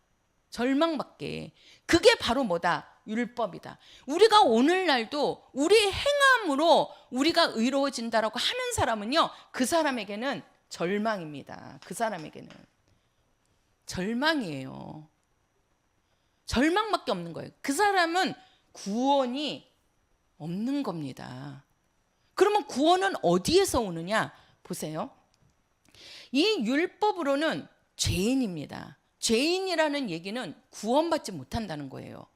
절망밖에. 그게 바로 뭐다? 율법이다. 우리가 오늘날도 우리 행함으로 우리가 의로워진다라고 하는 사람은요, 그 사람에게는 절망입니다. 그 사람에게는 절망이에요. 절망밖에 없는 거예요. 그 사람은 구원이 없는 겁니다. 그러면 구원은 어디에서 오느냐? 보세요. 이 율법으로는 죄인입니다. 죄인이라는 얘기는 구원받지 못한다는 거예요.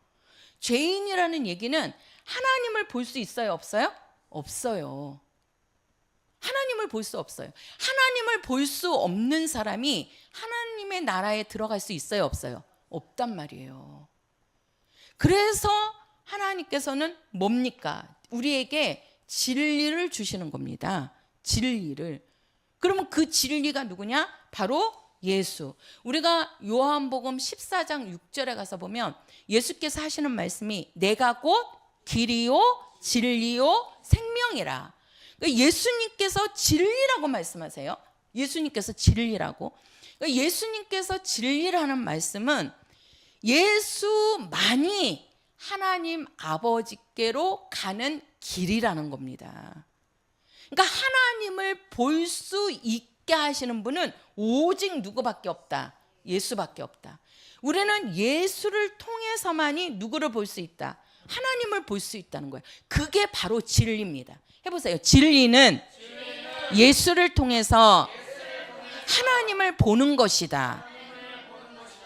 죄인이라는 얘기는 하나님을 볼 수 있어요, 없어요? 없어요. 하나님을 볼 수 없어요. 하나님을 볼 수 없는 사람이 하나님의 나라에 들어갈 수 있어요, 없어요? 없단 말이에요. 그래서 하나님께서는 뭡니까? 우리에게 진리를 주시는 겁니다. 진리를. 그러면 그 진리가 누구냐? 바로 예수. 우리가 요한복음 14장 6절에 가서 보면 예수께서 하시는 말씀이 내가 곧 길이요 진리요 생명이라. 그러니까 예수님께서 진리라고 말씀하세요. 예수님께서 진리라고. 그러니까 예수님께서 진리라는 말씀은 예수만이 하나님 아버지께로 가는 길이라는 겁니다. 그러니까 하나님을 볼 수 있게 하시는 분은 오직 누구밖에 없다? 예수밖에 없다. 우리는 예수를 통해서만이 누구를 볼 수 있다? 하나님을 볼 수 있다는 거예요. 그게 바로 진리입니다. 해보세요. 진리는 예수를 통해서 하나님을 보는 것이다.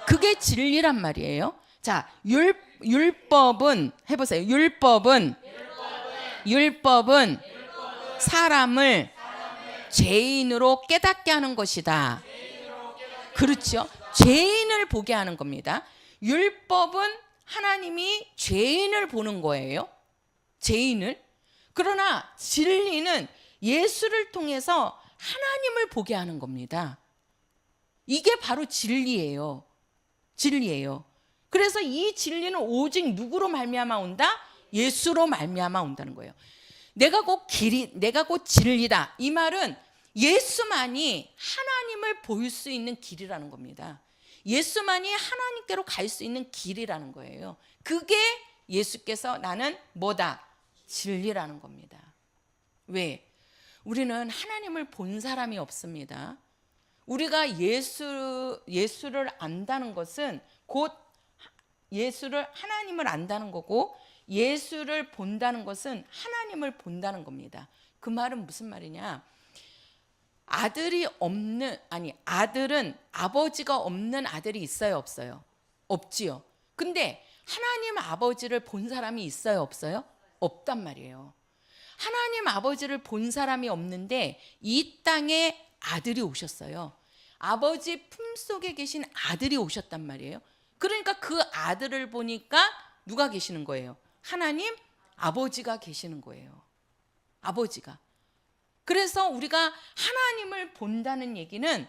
그게 진리란 말이에요. 자, 율법은 해보세요. 율법은 사람을 죄인으로 깨닫게 하는 것이다. 그렇죠? 죄인을 보게 하는 겁니다. 율법은 하나님이 죄인을 보는 거예요. 죄인을. 그러나 진리는 예수를 통해서 하나님을 보게 하는 겁니다. 이게 바로 진리예요. 진리예요. 그래서 이 진리는 오직 누구로 말미암아 온다? 예수로 말미암아 온다는 거예요. 내가 곧 진리다. 이 말은 예수만이 하나님을 볼 수 있는 길이라는 겁니다. 예수만이 하나님께로 갈 수 있는 길이라는 거예요. 그게 예수께서 나는 뭐다? 진리라는 겁니다. 왜? 우리는 하나님을 본 사람이 없습니다. 우리가 예수를 안다는 것은 곧 하나님을 안다는 거고, 예수를 본다는 것은 하나님을 본다는 겁니다. 그 말은 무슨 말이냐? 아들은 아버지가 없는 아들이 있어요, 없어요? 없지요. 근데 하나님 아버지를 본 사람이 있어요, 없어요? 없단 말이에요. 하나님 아버지를 본 사람이 없는데 이 땅에 아들이 오셨어요. 아버지 품속에 계신 아들이 오셨단 말이에요. 그러니까 그 아들을 보니까 누가 계시는 거예요? 하나님 아버지가 계시는 거예요. 아버지가. 그래서 우리가 하나님을 본다는 얘기는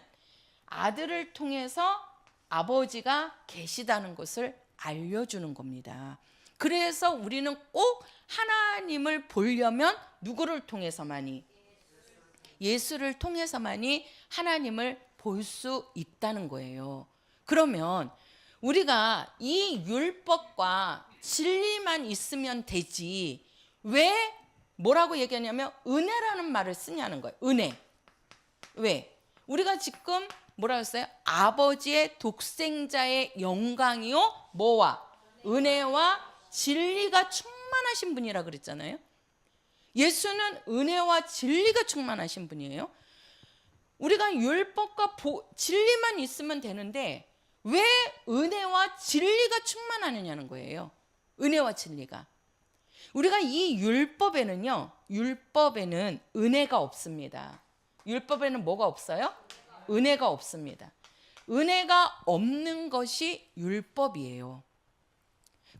아들을 통해서 아버지가 계시다는 것을 알려주는 겁니다. 그래서 우리는 꼭 하나님을 보려면 누구를 통해서만이? 예수를 통해서만이 하나님을 볼 수 있다는 거예요. 그러면 우리가 이 율법과 진리만 있으면 되지 왜 뭐라고 얘기하냐면 은혜라는 말을 쓰냐는 거예요. 은혜. 왜? 우리가 지금 뭐라고 했어요? 아버지의 독생자의 영광이요 뭐와? 은혜와 진리가 충만하신 분이라 그랬잖아요. 예수는 은혜와 진리가 충만하신 분이에요. 우리가 율법과 진리만 있으면 되는데 왜 은혜와 진리가 충만하느냐는 거예요. 은혜와 진리가. 우리가 이 율법에는 은혜가 없습니다. 율법에는 뭐가 없어요? 은혜가 없습니다. 은혜가 없는 것이 율법이에요.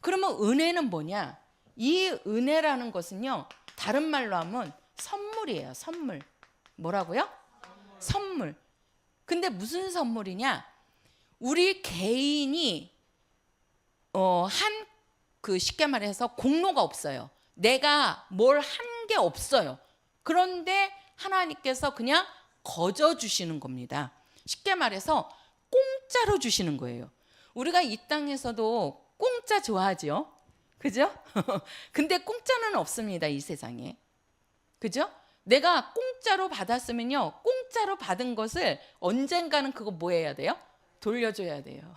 그러면 은혜는 뭐냐? 이 은혜라는 것은요, 다른 말로 하면 선물이에요. 선물. 뭐라고요? 선물. 근데 무슨 선물이냐? 우리 개인이 쉽게 말해서 공로가 없어요. 내가 뭘 한 게 없어요. 그런데 하나님께서 그냥 거저 주시는 겁니다. 쉽게 말해서 공짜로 주시는 거예요. 우리가 이 땅에서도 공짜 좋아하죠. 그죠? 근데 공짜는 없습니다, 이 세상에. 그죠? 내가 공짜로 받았으면요, 공짜로 받은 것을 언젠가는 그거 뭐 해야 돼요? 돌려줘야 돼요.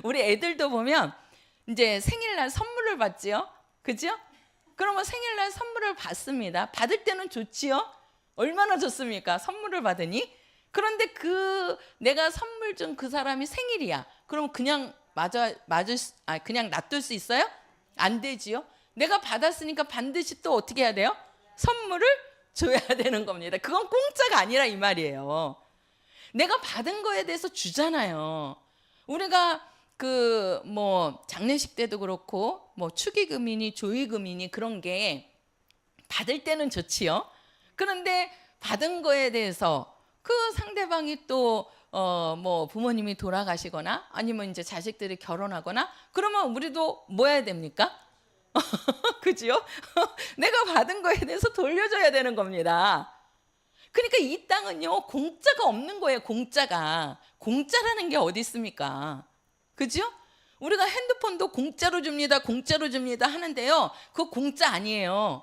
우리 애들도 보면 이제 생일날 선물을 받지요. 그죠? 그러면 생일날 선물을 받습니다. 받을 때는 좋지요. 얼마나 좋습니까? 선물을 받으니. 그런데 내가 선물 준 그 사람이 생일이야. 그럼 그냥 그냥 놔둘 수 있어요? 안 되지요. 내가 받았으니까 반드시 또 어떻게 해야 돼요? 선물을 줘야 되는 겁니다. 그건 공짜가 아니라 이 말이에요. 내가 받은 거에 대해서 주잖아요. 우리가 장례식 때도 그렇고 축의금이니 조의금이니 그런 게 받을 때는 좋지요. 그런데 받은 거에 대해서 그 상대방이 또 부모님이 돌아가시거나 아니면 이제 자식들이 결혼하거나 그러면 우리도 뭐 해야 됩니까? 그지요? 내가 받은 거에 대해서 돌려줘야 되는 겁니다. 그러니까 이 땅은요, 공짜가 없는 거예요. 공짜라는 게 어디 있습니까? 그죠? 우리가 핸드폰도 공짜로 줍니다 하는데요, 그거 공짜 아니에요.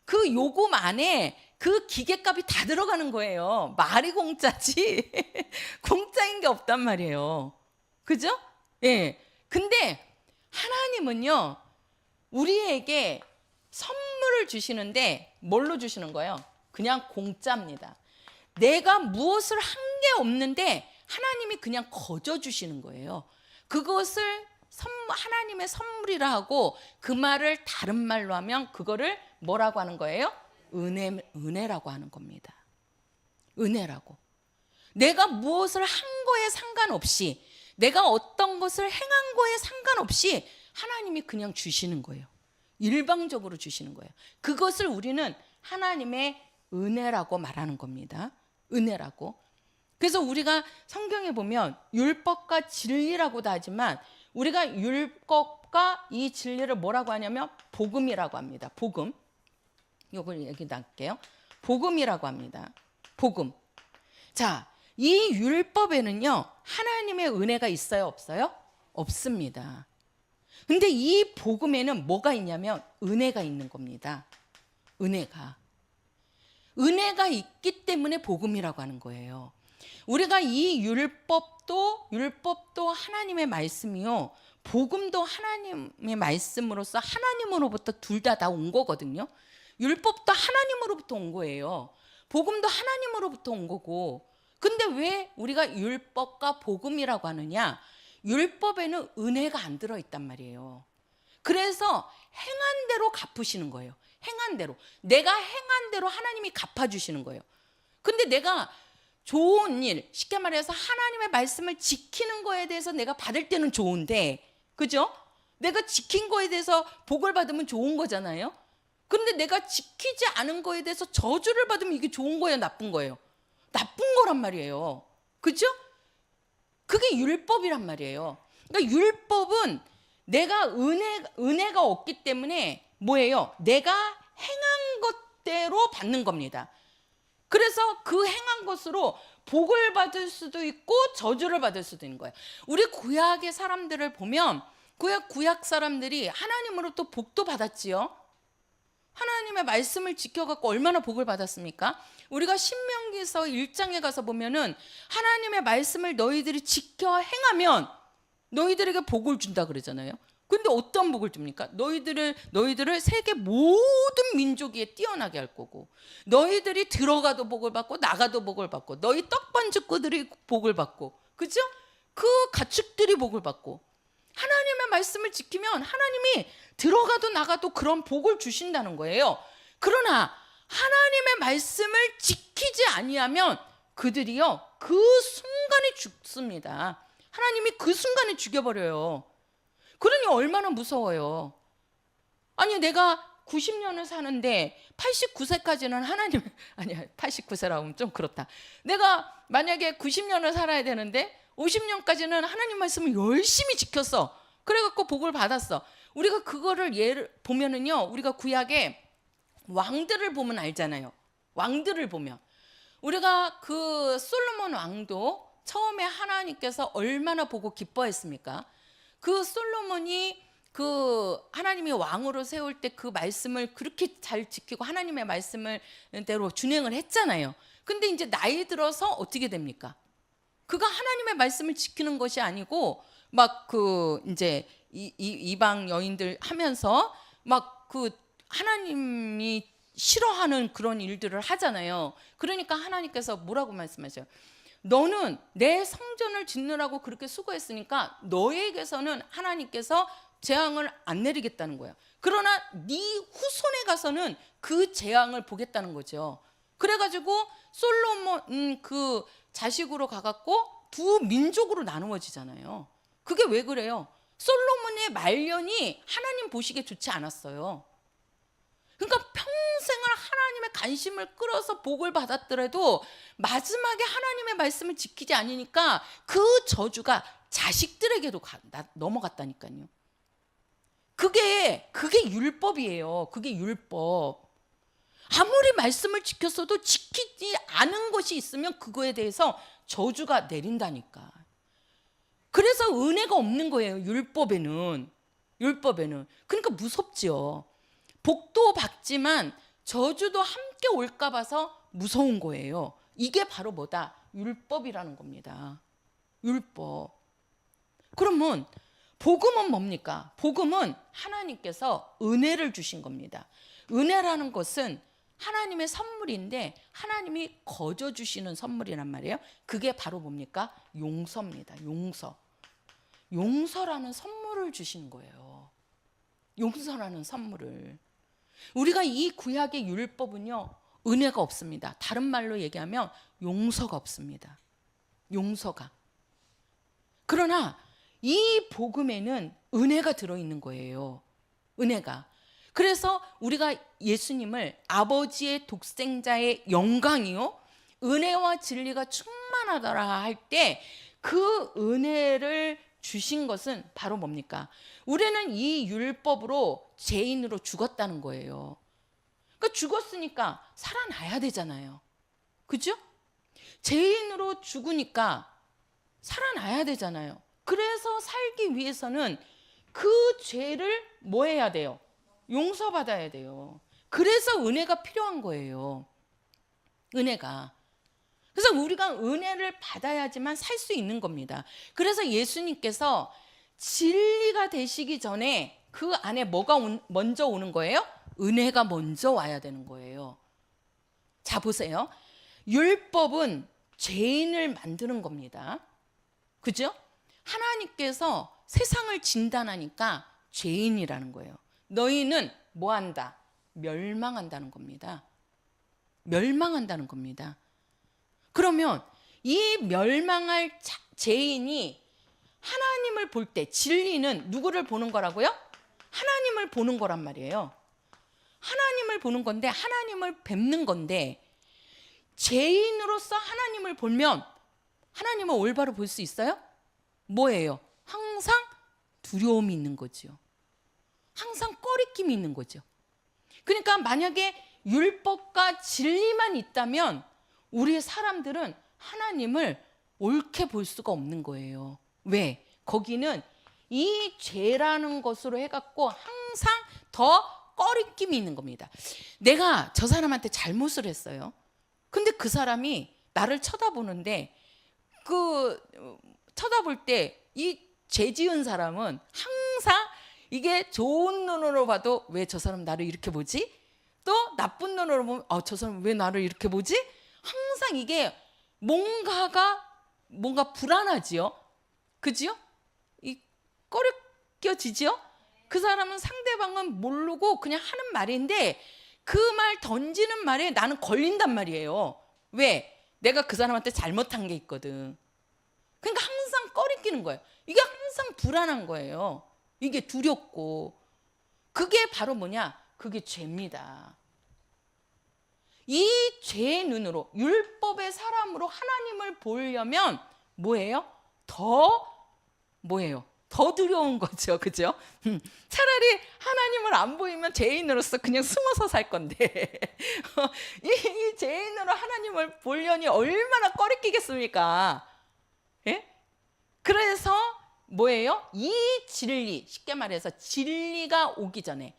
그 요금 안에 그 기계값이 다 들어가는 거예요. 말이 공짜지 공짜인 게 없단 말이에요. 그죠? 예. 근데 하나님은요, 우리에게 선물을 주시는데 뭘로 주시는 거예요? 그냥 공짜입니다. 내가 무엇을 한 게 없는데 하나님이 그냥 거저 주시는 거예요. 그것을 하나님의 선물이라 하고, 그 말을 다른 말로 하면 그거를 뭐라고 하는 거예요? 은혜라고 하는 겁니다. 은혜라고. 내가 무엇을 한 거에 상관없이, 내가 어떤 것을 행한 거에 상관없이 하나님이 그냥 주시는 거예요. 일방적으로 주시는 거예요. 그것을 우리는 하나님의 은혜라고 말하는 겁니다. 은혜라고. 그래서 우리가 성경에 보면 율법과 진리라고도 하지만 우리가 율법과 이 진리를 뭐라고 하냐면 복음이라고 합니다. 복음. 이걸 얘기 나갈게요. 복음이라고 합니다. 복음. 자, 이 율법에는요, 하나님의 은혜가 있어요, 없어요? 없습니다. 근데 이 복음에는 뭐가 있냐면 은혜가 있는 겁니다. 은혜가 있기 때문에 복음이라고 하는 거예요. 우리가 이 율법도 하나님의 말씀이요, 복음도 하나님의 말씀으로서 하나님으로부터 둘 다 온 거거든요. 율법도 하나님으로부터 온 거예요. 복음도 하나님으로부터 온 거고. 근데 왜 우리가 율법과 복음이라고 하느냐? 율법에는 은혜가 안 들어있단 말이에요. 그래서 행한 대로 갚으시는 거예요. 행한 대로. 내가 행한 대로 하나님이 갚아주시는 거예요. 근데 내가 좋은 일, 쉽게 말해서 하나님의 말씀을 지키는 거에 대해서 내가 받을 때는 좋은데, 그죠? 내가 지킨 거에 대해서 복을 받으면 좋은 거잖아요. 근데 내가 지키지 않은 거에 대해서 저주를 받으면 이게 좋은 거예요, 나쁜 거예요? 나쁜 거란 말이에요. 그죠? 그게 율법이란 말이에요. 그러니까 율법은 내가 은혜가 없기 때문에 뭐예요? 내가 행한 것대로 받는 겁니다. 그래서 그 행한 것으로 복을 받을 수도 있고 저주를 받을 수도 있는 거예요. 우리 구약의 사람들을 보면 구약 사람들이 하나님으로부터 복도 받았지요. 하나님의 말씀을 지켜갖고 얼마나 복을 받았습니까? 우리가 신명기서 1장에 가서 보면은 하나님의 말씀을 너희들이 지켜 행하면 너희들에게 복을 준다 그러잖아요. 근데 어떤 복을 줍니까? 너희들을 세계 모든 민족 위에 뛰어나게 할 거고, 너희들이 들어가도 복을 받고 나가도 복을 받고, 너희 떡반죽들이 복을 받고, 그죠? 그 가축들이 복을 받고, 하나님의 말씀을 지키면 하나님이 들어가도 나가도 그런 복을 주신다는 거예요. 그러나 하나님의 말씀을 지키지 아니하면 그들이요, 그 순간에 죽습니다. 하나님이 그 순간에 죽여버려요. 그러니 얼마나 무서워요. 아니, 내가 90년을 사는데 89세까지는 하나님, 아니야, 89세라고 하면 좀 그렇다. 내가 만약에 90년을 살아야 되는데 50년까지는 하나님 말씀을 열심히 지켰어. 그래갖고 복을 받았어. 우리가 그거를 예를 보면은요, 우리가 구약에 왕들을 보면 알잖아요. 왕들을 보면 우리가 그 솔로몬 왕도 처음에 하나님께서 얼마나 보고 기뻐했습니까? 그 솔로몬이 그 하나님이 왕으로 세울 때 그 말씀을 그렇게 잘 지키고 하나님의 말씀을 대로 준행을 했잖아요. 근데 이제 나이 들어서 어떻게 됩니까? 그가 하나님의 말씀을 지키는 것이 아니고 막 그 이제 이방 여인들 하면서 막 그 하나님이 싫어하는 그런 일들을 하잖아요. 그러니까 하나님께서 뭐라고 말씀하셔요? 너는 내 성전을 짓느라고 그렇게 수고했으니까 너에게서는 하나님께서 재앙을 안 내리겠다는 거야. 그러나 네 후손에 가서는 그 재앙을 보겠다는 거죠. 그래가지고 솔로몬 그 자식으로 가갖고 두 민족으로 나누어지잖아요. 그게 왜 그래요? 솔로몬의 말년이 하나님 보시기에 좋지 않았어요. 그러니까 평생을 하나님의 관심을 끌어서 복을 받았더라도 마지막에 하나님의 말씀을 지키지 않으니까 그 저주가 자식들에게도 넘어갔다니까요. 그게 율법이에요. 그게 율법. 아무리 말씀을 지켰어도 지키지 않은 것이 있으면 그거에 대해서 저주가 내린다니까. 그래서 은혜가 없는 거예요. 율법에는. 그러니까 무섭죠. 복도 받지만 저주도 함께 올까 봐서 무서운 거예요. 이게 바로 뭐다? 율법이라는 겁니다. 율법. 그러면 복음은 뭡니까? 복음은 하나님께서 은혜를 주신 겁니다. 은혜라는 것은 하나님의 선물인데 하나님이 거저 주시는 선물이란 말이에요. 그게 바로 뭡니까? 용서입니다. 용서라는 선물을 주신 거예요. 용서라는 선물을. 우리가 이 구약의 율법은요, 은혜가 없습니다. 다른 말로 얘기하면 용서가 없습니다. 용서가. 그러나 이 복음에는 은혜가 들어있는 거예요. 은혜가. 그래서 우리가 예수님을 아버지의 독생자의 영광이요, 은혜와 진리가 충만하더라 할 때 그 은혜를 주신 것은 바로 뭡니까? 우리는 이 율법으로 죄인으로 죽었다는 거예요. 그러니까 죽었으니까 살아나야 되잖아요. 그죠? 죄인으로 죽으니까 살아나야 되잖아요. 그래서 살기 위해서는 그 죄를 뭐 해야 돼요? 용서받아야 돼요. 그래서 은혜가 필요한 거예요. 은혜가. 그래서 우리가 은혜를 받아야지만 살 수 있는 겁니다. 그래서 예수님께서 진리가 되시기 전에 그 안에 뭐가 먼저 오는 거예요? 은혜가 먼저 와야 되는 거예요. 자, 보세요. 율법은 죄인을 만드는 겁니다. 그죠? 하나님께서 세상을 진단하니까 죄인이라는 거예요. 너희는 뭐 한다? 멸망한다는 겁니다. 멸망한다는 겁니다. 그러면 이 멸망할 죄인이 하나님을 볼 때 진리는 누구를 보는 거라고요? 하나님을 보는 거란 말이에요. 하나님을 보는 건데 하나님을 뵙는 건데 죄인으로서 하나님을 보면 하나님을 올바로 볼 수 있어요? 뭐예요? 항상 두려움이 있는 거죠. 항상 꺼리낌이 있는 거죠. 그러니까 만약에 율법과 진리만 있다면 우리 사람들은 하나님을 옳게 볼 수가 없는 거예요. 왜? 거기는 이 죄라는 것으로 해갖고 항상 더 꺼리낌이 있는 겁니다. 내가 저 사람한테 잘못을 했어요. 근데 그 사람이 나를 쳐다보는데 쳐다볼 때 이 죄 지은 사람은 항상 이게 좋은 눈으로 봐도 왜 저 사람 나를 이렇게 보지? 또 나쁜 눈으로 보면 저 사람 왜 나를 이렇게 보지? 항상 이게 뭔가 불안하지요. 그지요? 꺼려지지요? 그 사람은 상대방은 모르고 그냥 하는 말인데 그 말 던지는 말에 나는 걸린단 말이에요. 왜? 내가 그 사람한테 잘못한 게 있거든. 그러니까 항상 꺼리끼는 거예요. 이게 항상 불안한 거예요. 이게 두렵고. 그게 바로 뭐냐? 그게 죄입니다. 이 죄의 눈으로 율법의 사람으로 하나님을 보려면 뭐예요? 더 두려운 거죠. 그죠? 차라리 하나님을 안 보이면 죄인으로서 그냥 숨어서 살 건데 이 죄인으로 하나님을 보려니 얼마나 꺼리끼겠습니까? 예? 그래서 뭐예요? 이 진리, 쉽게 말해서 진리가 오기 전에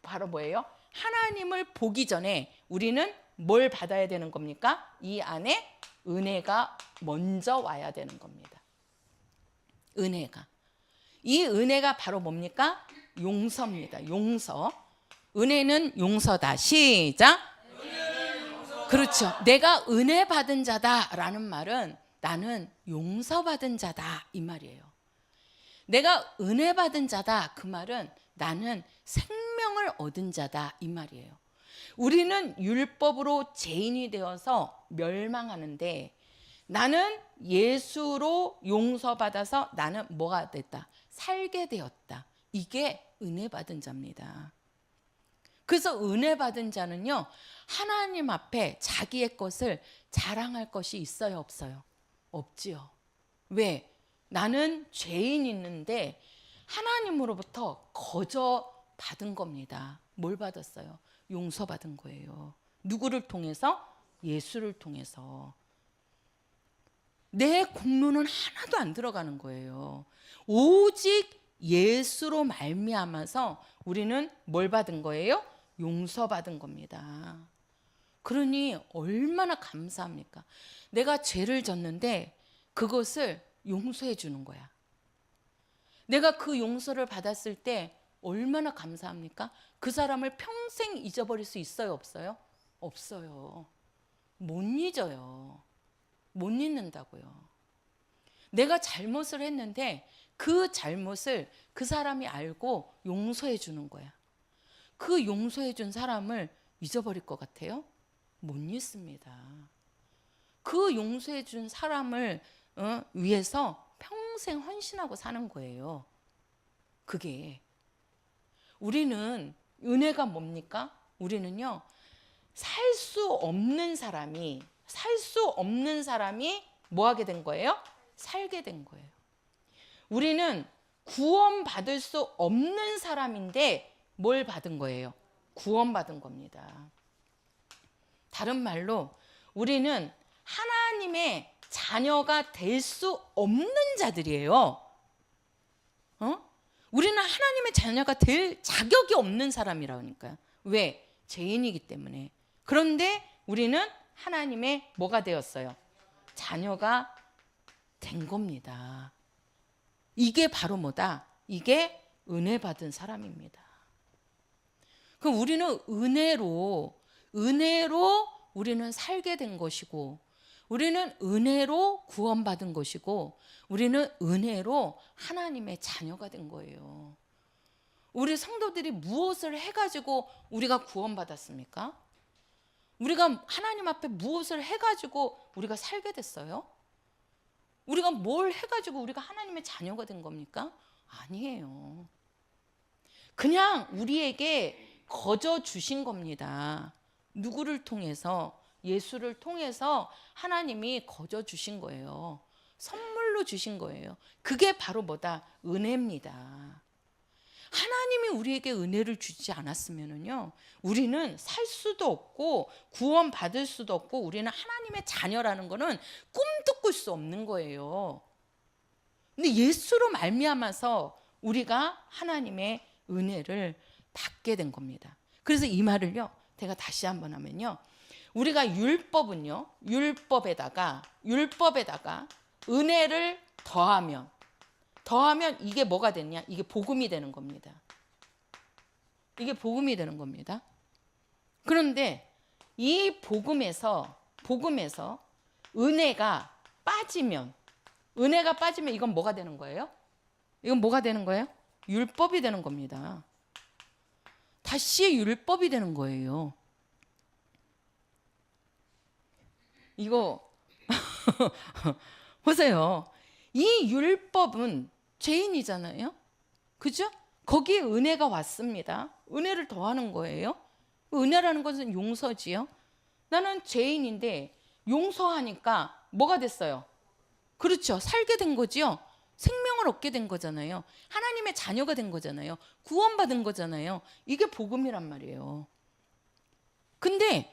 바로 뭐예요? 하나님을 보기 전에 우리는 뭘 받아야 되는 겁니까? 이 안에 은혜가 먼저 와야 되는 겁니다. 은혜가. 이 은혜가 바로 뭡니까? 용서입니다. 용서. 은혜는 용서다. 시작. 그렇죠. 내가 은혜 받은 자다라는 말은 나는 용서받은 자다 이 말이에요. 내가 은혜 받은 자다 그 말은 나는 생명을 얻은 자다 이 말이에요. 우리는 율법으로 죄인이 되어서 멸망하는데 나는 예수로 용서받아서 나는 뭐가 됐다? 살게 되었다. 이게 은혜 받은 자입니다. 그래서 은혜 받은 자는요, 하나님 앞에 자기의 것을 자랑할 것이 있어요, 없어요? 없지요. 왜? 나는 죄인 있는데 하나님으로부터 거저 받은 겁니다. 뭘 받았어요? 용서받은 거예요. 누구를 통해서? 예수를 통해서. 내 공로는 하나도 안 들어가는 거예요. 오직 예수로 말미암아서 우리는 뭘 받은 거예요? 용서받은 겁니다. 그러니 얼마나 감사합니까? 내가 죄를 졌는데 그것을 용서해 주는 거야. 내가 그 용서를 받았을 때 얼마나 감사합니까? 그 사람을 평생 잊어버릴 수 있어요, 없어요? 없어요. 못 잊어요. 못 잊는다고요. 내가 잘못을 했는데 그 잘못을 그 사람이 알고 용서해 주는 거야. 그 용서해 준 사람을 잊어버릴 것 같아요? 못 잊습니다. 그 용서해 준 사람을 위해서 평생 헌신하고 사는 거예요. 그게. 우리는 은혜가 뭡니까? 우리는요, 살 수 없는 사람이 살 수 없는 사람이 뭐 하게 된 거예요? 살게 된 거예요. 우리는 구원받을 수 없는 사람인데 뭘 받은 거예요? 구원받은 겁니다. 다른 말로 우리는 하나님의 자녀가 될 수 없는 자들이에요. 우리는 하나님의 자녀가 될 자격이 없는 사람이라니까요. 왜? 죄인이기 때문에. 그런데 우리는 하나님의 뭐가 되었어요? 자녀가 된 겁니다. 이게 바로 뭐다? 이게 은혜 받은 사람입니다. 그럼 우리는 은혜로 우리는 살게 된 것이고, 우리는 은혜로 구원받은 것이고, 우리는 은혜로 하나님의 자녀가 된 거예요. 우리 성도들이 무엇을 해가지고 우리가 구원받았습니까? 우리가 하나님 앞에 무엇을 해가지고 우리가 살게 됐어요? 우리가 뭘 해가지고 우리가 하나님의 자녀가 된 겁니까? 아니에요. 그냥 우리에게 거저 주신 겁니다. 누구를 통해서? 예수를 통해서 하나님이 거저 주신 거예요. 선물로 주신 거예요. 그게 바로 뭐다? 은혜입니다. 하나님이 우리에게 은혜를 주지 않았으면요, 우리는 살 수도 없고 구원받을 수도 없고 우리는 하나님의 자녀라는 거는 꿈도 꿀 수 없는 거예요. 근데 예수로 말미암아서 우리가 하나님의 은혜를 받게 된 겁니다. 그래서 이 말을요, 제가 다시 한번 하면요, 우리가 율법에다가 은혜를 더하면 이게 뭐가 됐냐? 이게 복음이 되는 겁니다. 이게 복음이 되는 겁니다. 그런데 이 복음에서 은혜가 빠지면 이건 뭐가 되는 거예요? 이건 뭐가 되는 거예요? 율법이 되는 겁니다. 다시 율법이 되는 거예요. 이거 보세요. 이 율법은 죄인이잖아요. 그죠? 거기에 은혜가 왔습니다. 은혜를 더하는 거예요. 은혜라는 것은 용서지요. 나는 죄인인데 용서하니까 뭐가 됐어요? 그렇죠. 살게 된 거지요. 생명을 얻게 된 거잖아요. 하나님의 자녀가 된 거잖아요. 구원받은 거잖아요. 이게 복음이란 말이에요. 근데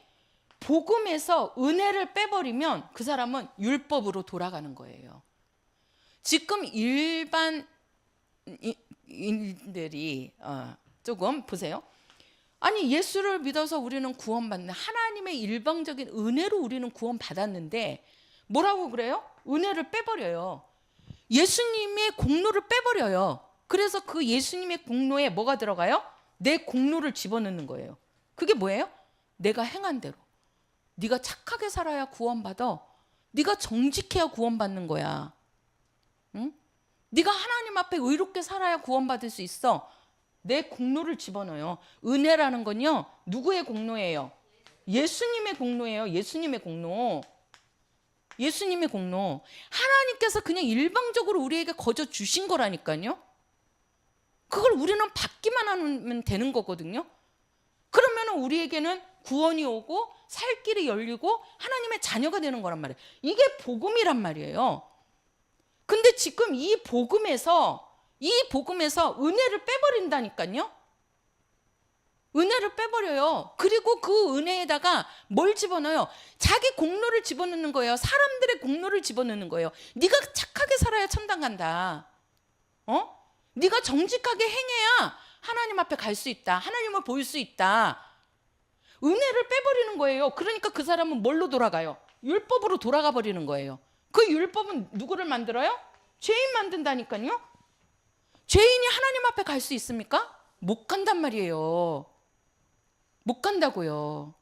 복음에서 은혜를 빼버리면 그 사람은 율법으로 돌아가는 거예요. 지금 일반인들이 조금 보세요. 아니, 예수를 믿어서 우리는 구원받는, 하나님의 일방적인 은혜로 우리는 구원받았는데 뭐라고 그래요? 은혜를 빼버려요. 예수님의 공로를 빼버려요. 그래서 그 예수님의 공로에 뭐가 들어가요? 내 공로를 집어넣는 거예요. 그게 뭐예요? 내가 행한 대로. 네가 착하게 살아야 구원받아. 네가 정직해야 구원받는 거야. 응? 네가 하나님 앞에 의롭게 살아야 구원받을 수 있어. 내 공로를 집어넣어요. 은혜라는 건요, 누구의 공로예요? 예수님의 공로예요. 예수님의 공로. 예수님의 공로. 하나님께서 그냥 일방적으로 우리에게 거저 주신 거라니까요. 그걸 우리는 받기만 하면 되는 거거든요. 그러면 우리에게는 구원이 오고 살 길이 열리고 하나님의 자녀가 되는 거란 말이에요. 이게 복음이란 말이에요. 근데 지금 이 복음에서 은혜를 빼버린다니까요. 은혜를 빼버려요. 그리고 그 은혜에다가 뭘 집어넣어요? 자기 공로를 집어넣는 거예요. 사람들의 공로를 집어넣는 거예요. 네가 착하게 살아야 천당 간다. 네가 정직하게 행해야 하나님 앞에 갈 수 있다. 하나님을 볼 수 있다. 은혜를 빼버리는 거예요. 그러니까 그 사람은 뭘로 돌아가요? 율법으로 돌아가 버리는 거예요. 그 율법은 누구를 만들어요? 죄인 만든다니까요. 죄인이 하나님 앞에 갈 수 있습니까? 못 간단 말이에요. 못 간다고요.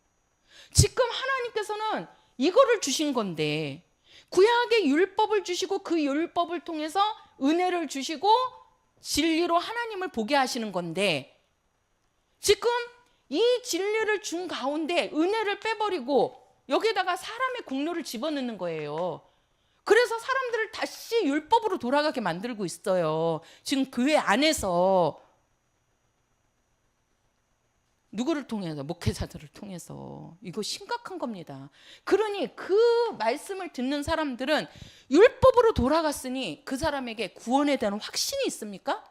지금 하나님께서는 이거를 주신 건데, 구약의 율법을 주시고 그 율법을 통해서 은혜를 주시고 진리로 하나님을 보게 하시는 건데, 지금 이 진리를 준 가운데 은혜를 빼버리고 여기에다가 사람의 공로를 집어넣는 거예요. 그래서 사람들을 다시 율법으로 돌아가게 만들고 있어요. 지금 교회 안에서. 누구를 통해서? 목회자들을 통해서. 이거 심각한 겁니다. 그러니 그 말씀을 듣는 사람들은 율법으로 돌아갔으니 그 사람에게 구원에 대한 확신이 있습니까?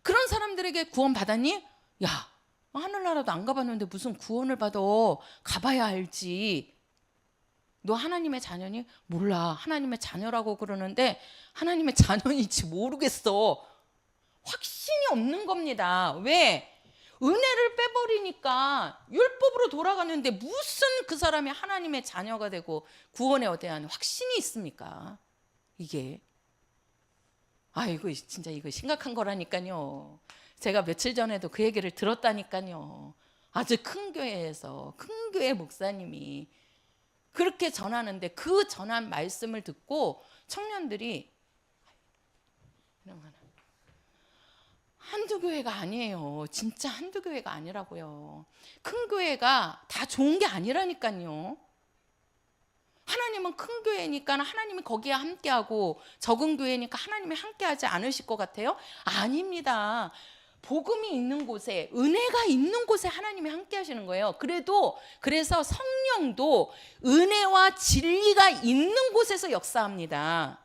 그런 사람들에게 구원 받았니? 야, 하늘나라도 안 가봤는데 무슨 구원을 받아. 가봐야 알지. 너 하나님의 자녀니? 몰라. 하나님의 자녀라고 그러는데 하나님의 자녀인지 모르겠어. 확신이 없는 겁니다. 왜? 은혜를 빼버리니까 율법으로 돌아가는데 무슨 그 사람이 하나님의 자녀가 되고 구원에 대한 확신이 있습니까? 이게 이거 진짜 이거 심각한 거라니까요. 제가 며칠 전에도 그 얘기를 들었다니까요. 아주 큰 교회에서 큰 교회 목사님이 그렇게 전하는데 그 전한 말씀을 듣고 청년들이 한두 교회가 아니에요. 진짜 한두 교회가 아니라고요. 큰 교회가 다 좋은 게 아니라니까요. 하나님은 큰 교회니까 하나님이 거기에 함께하고 적은 교회니까 하나님이 함께하지 않으실 것 같아요? 아닙니다. 복음이 있는 곳에, 은혜가 있는 곳에 하나님이 함께하시는 거예요. 그래서 성령도 은혜와 진리가 있는 곳에서 역사합니다.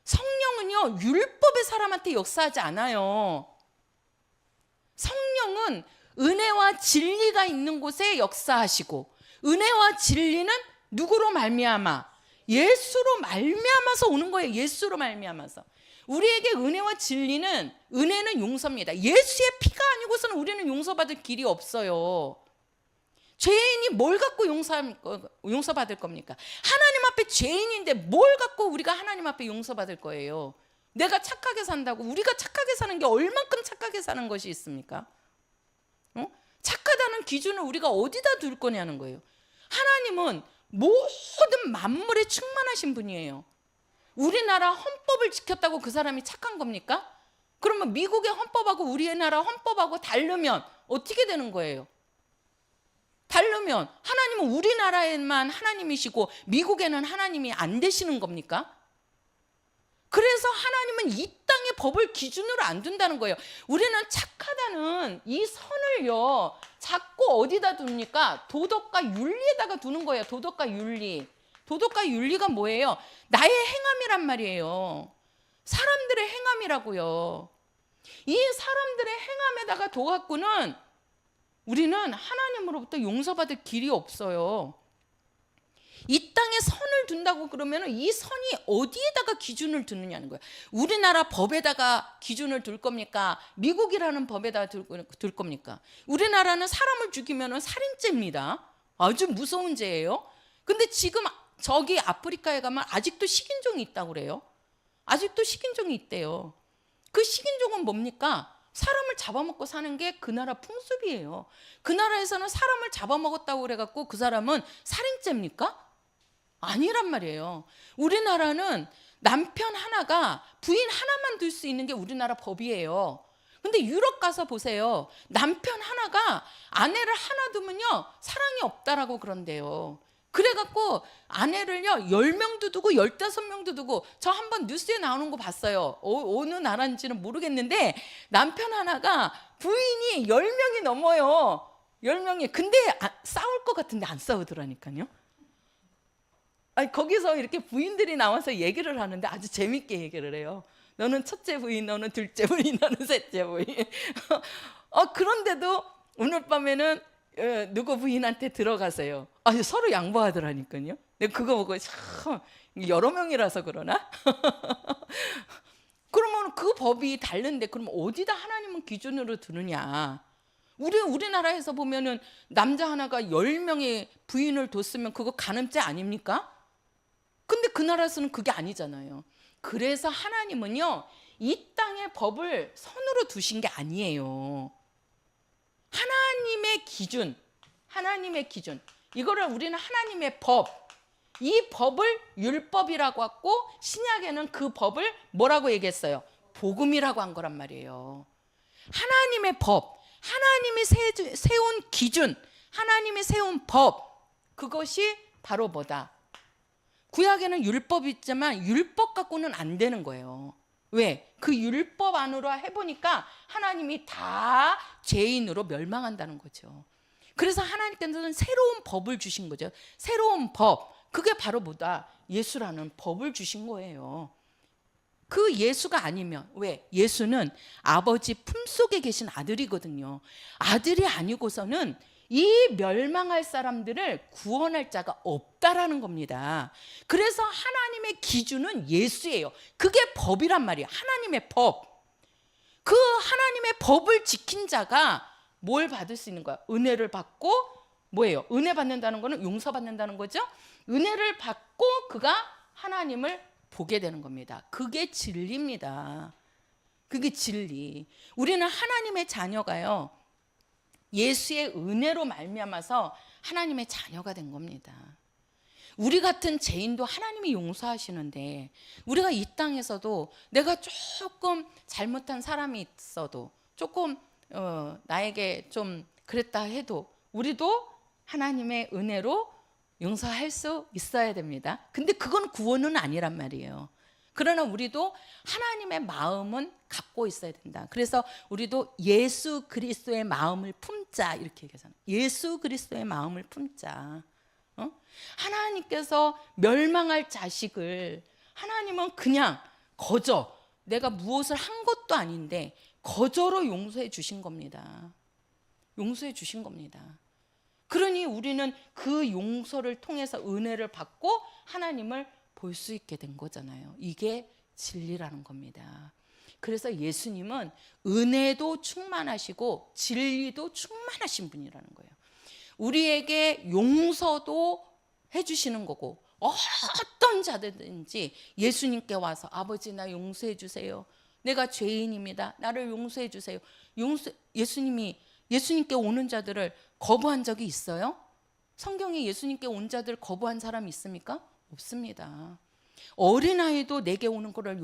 성령은요, 율법의 사람한테 역사하지 않아요. 성령은 은혜와 진리가 있는 곳에 역사하시고, 은혜와 진리는 누구로 말미암아? 예수로 말미암아서 오는 거예요. 예수로 말미암아서. 우리에게 은혜와 진리는, 은혜는 용서입니다. 예수의 피가 아니고서는 우리는 용서받을 길이 없어요. 죄인이 뭘 갖고 용서받을 겁니까? 하나님 앞에 죄인인데 뭘 갖고 우리가 하나님 앞에 용서받을 거예요? 내가 착하게 산다고, 우리가 착하게 사는 게 얼만큼 착하게 사는 것이 있습니까? 착하다는 기준을 우리가 어디다 둘 거냐는 거예요. 하나님은 모든 만물에 충만하신 분이에요. 우리나라 헌법을 지켰다고 그 사람이 착한 겁니까? 그러면 미국의 헌법하고 우리나라 헌법하고 다르면 어떻게 되는 거예요? 다르면 하나님은 우리나라에만 하나님이시고 미국에는 하나님이 안 되시는 겁니까? 그래서 하나님은 이 땅의 법을 기준으로 안 둔다는 거예요. 우리는 착하다는 이 선을요, 자꾸 어디다 둡니까? 도덕과 윤리에다가 두는 거예요. 도덕과 윤리. 도덕과 윤리가 뭐예요? 나의 행함이란 말이에요. 사람들의 행함이라고요. 이 사람들의 행함에다가 둬갖고는 우리는 하나님으로부터 용서받을 길이 없어요. 이 땅에 선을 둔다고 그러면 이 선이 어디에다가 기준을 두느냐는 거예요. 우리나라 법에다가 기준을 둘 겁니까? 미국이라는 법에다가 둘 겁니까? 우리나라는 사람을 죽이면 살인죄입니다. 아주 무서운 죄예요. 근데 지금 저기 아프리카에 가면 아직도 식인종이 있다고 그래요. 아직도 식인종이 있대요. 그 식인종은 뭡니까? 사람을 잡아먹고 사는 게 그 나라 풍습이에요. 그 나라에서는 사람을 잡아먹었다고 그래갖고 그 사람은 살인죄입니까? 아니란 말이에요. 우리나라는 남편 하나가 부인 하나만 둘 수 있는 게 우리나라 법이에요. 근데 유럽 가서 보세요. 남편 하나가 아내를 하나 두면요, 사랑이 없다라고 그런대요. 그래갖고 아내를요 10명도 두고 15명도 두고, 저 한번 뉴스에 나오는 거 봤어요. 어느 나라인지는 모르겠는데 남편 하나가 부인이 10명이 넘어요. 10명이. 근데 싸울 것 같은데 안 싸우더라니까요. 거기서 이렇게 부인들이 나와서 얘기를 하는데 아주 재밌게 얘기를 해요. 너는 첫째 부인, 너는 둘째 부인, 너는 셋째 부인. 그런데도 오늘 밤에는 누구 부인한테 들어가세요. 서로 양보하더라니까요. 내가 그거 보고 참 여러 명이라서 그러나? 그러면 그 법이 다른데 그러면 어디다 하나님은 기준으로 두느냐? 우리나라에서 보면은 남자 하나가 10명의 부인을 뒀으면 그거 간음죄 아닙니까? 근데 그 나라에서는 그게 아니잖아요. 그래서 하나님은요, 이 땅의 법을 선으로 두신 게 아니에요. 하나님의 기준, 이거를 우리는 하나님의 법, 이 법을 율법이라고 하고 신약에는 그 법을 뭐라고 얘기했어요? 복음이라고 한 거란 말이에요. 하나님의 법, 하나님이 세운 기준, 하나님이 세운 법, 그것이 바로 뭐다? 구약에는 율법이 있지만 율법 갖고는 안 되는 거예요. 왜? 그 율법 안으로 해보니까 하나님이 다 죄인으로 멸망한다는 거죠. 그래서 하나님께서는 새로운 법을 주신 거죠. 새로운 법. 그게 바로 뭐다? 예수라는 법을 주신 거예요. 그 예수가 아니면, 왜? 예수는 아버지 품속에 계신 아들이거든요. 아들이 아니고서는 이 멸망할 사람들을 구원할 자가 없다라는 겁니다. 그래서 하나님의 기준은 예수예요. 그게 법이란 말이에요. 하나님의 법. 그 하나님의 법을 지킨 자가 뭘 받을 수 있는 거야? 은혜를 받고, 뭐예요? 은혜 받는다는 거는 용서받는다는 거죠. 은혜를 받고 그가 하나님을 보게 되는 겁니다. 그게 진리입니다. 그게 진리. 우리는 하나님의 자녀가요, 예수의 은혜로 말미암아서 하나님의 자녀가 된 겁니다. 우리 같은 죄인도 하나님이 용서하시는데, 우리가 이 땅에서도 내가 조금 잘못한 사람이 있어도, 조금 나에게 좀 그랬다 해도 우리도 하나님의 은혜로 용서할 수 있어야 됩니다. 근데 그건 구원은 아니란 말이에요. 그러나 우리도 하나님의 마음은 갖고 있어야 된다. 그래서 우리도 예수 그리스도의 마음을 품자, 이렇게 얘기하잖아요. 예수 그리스도의 마음을 품자. 하나님께서 멸망할 자식을 하나님은 그냥 거저, 내가 무엇을 한 것도 아닌데 거저로 용서해 주신 겁니다. 용서해 주신 겁니다. 그러니 우리는 그 용서를 통해서 은혜를 받고 하나님을 볼 수 있게 된 거잖아요. 이게 진리라는 겁니다. 그래서 예수님은 은혜도 충만하시고 진리도 충만하신 분이라는 거예요. 우리에게 용서도 해주시는 거고, 어떤 자들든지 예수님께 와서 아버지 나 용서해 주세요. 내가 죄인입니다. 나를 용서해 주세요. 예수님께 오는 자들을 거부한 적이 있어요? 성경에 예수님께 온 자들 거부한 사람이 있습니까? 없습니다. 어린아이도 내게 오는 거를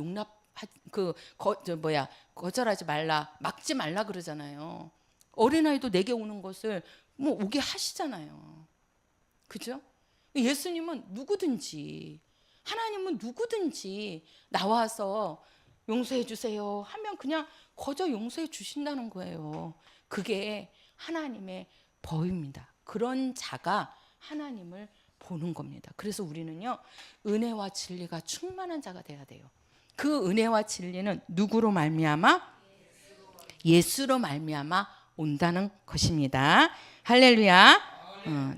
거절하지 말라, 막지 말라 그러잖아요. 어린아이도 내게 오는 것을 오게 하시잖아요. 그죠? 예수님은 누구든지, 하나님은 누구든지 나와서 용서해 주세요 하면 그냥 거저 용서해 주신다는 거예요. 그게 하나님의 법입니다. 그런 자가 하나님을 보는 겁니다. 그래서 우리는요, 은혜와 진리가 충만한 자가 돼야 돼요. 그 은혜와 진리는 누구로 말미암아? 예수로 말미암아 온다는 것입니다. 할렐루야.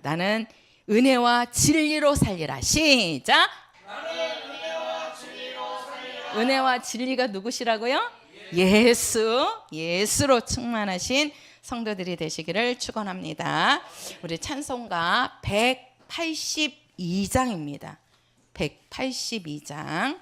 나는 은혜와 진리로 살리라. 시작. 은혜와 진리가 누구시라고요? 예수로 충만하신 성도들이 되시기를 축원합니다. 우리 찬송가 182장입니다. 182장.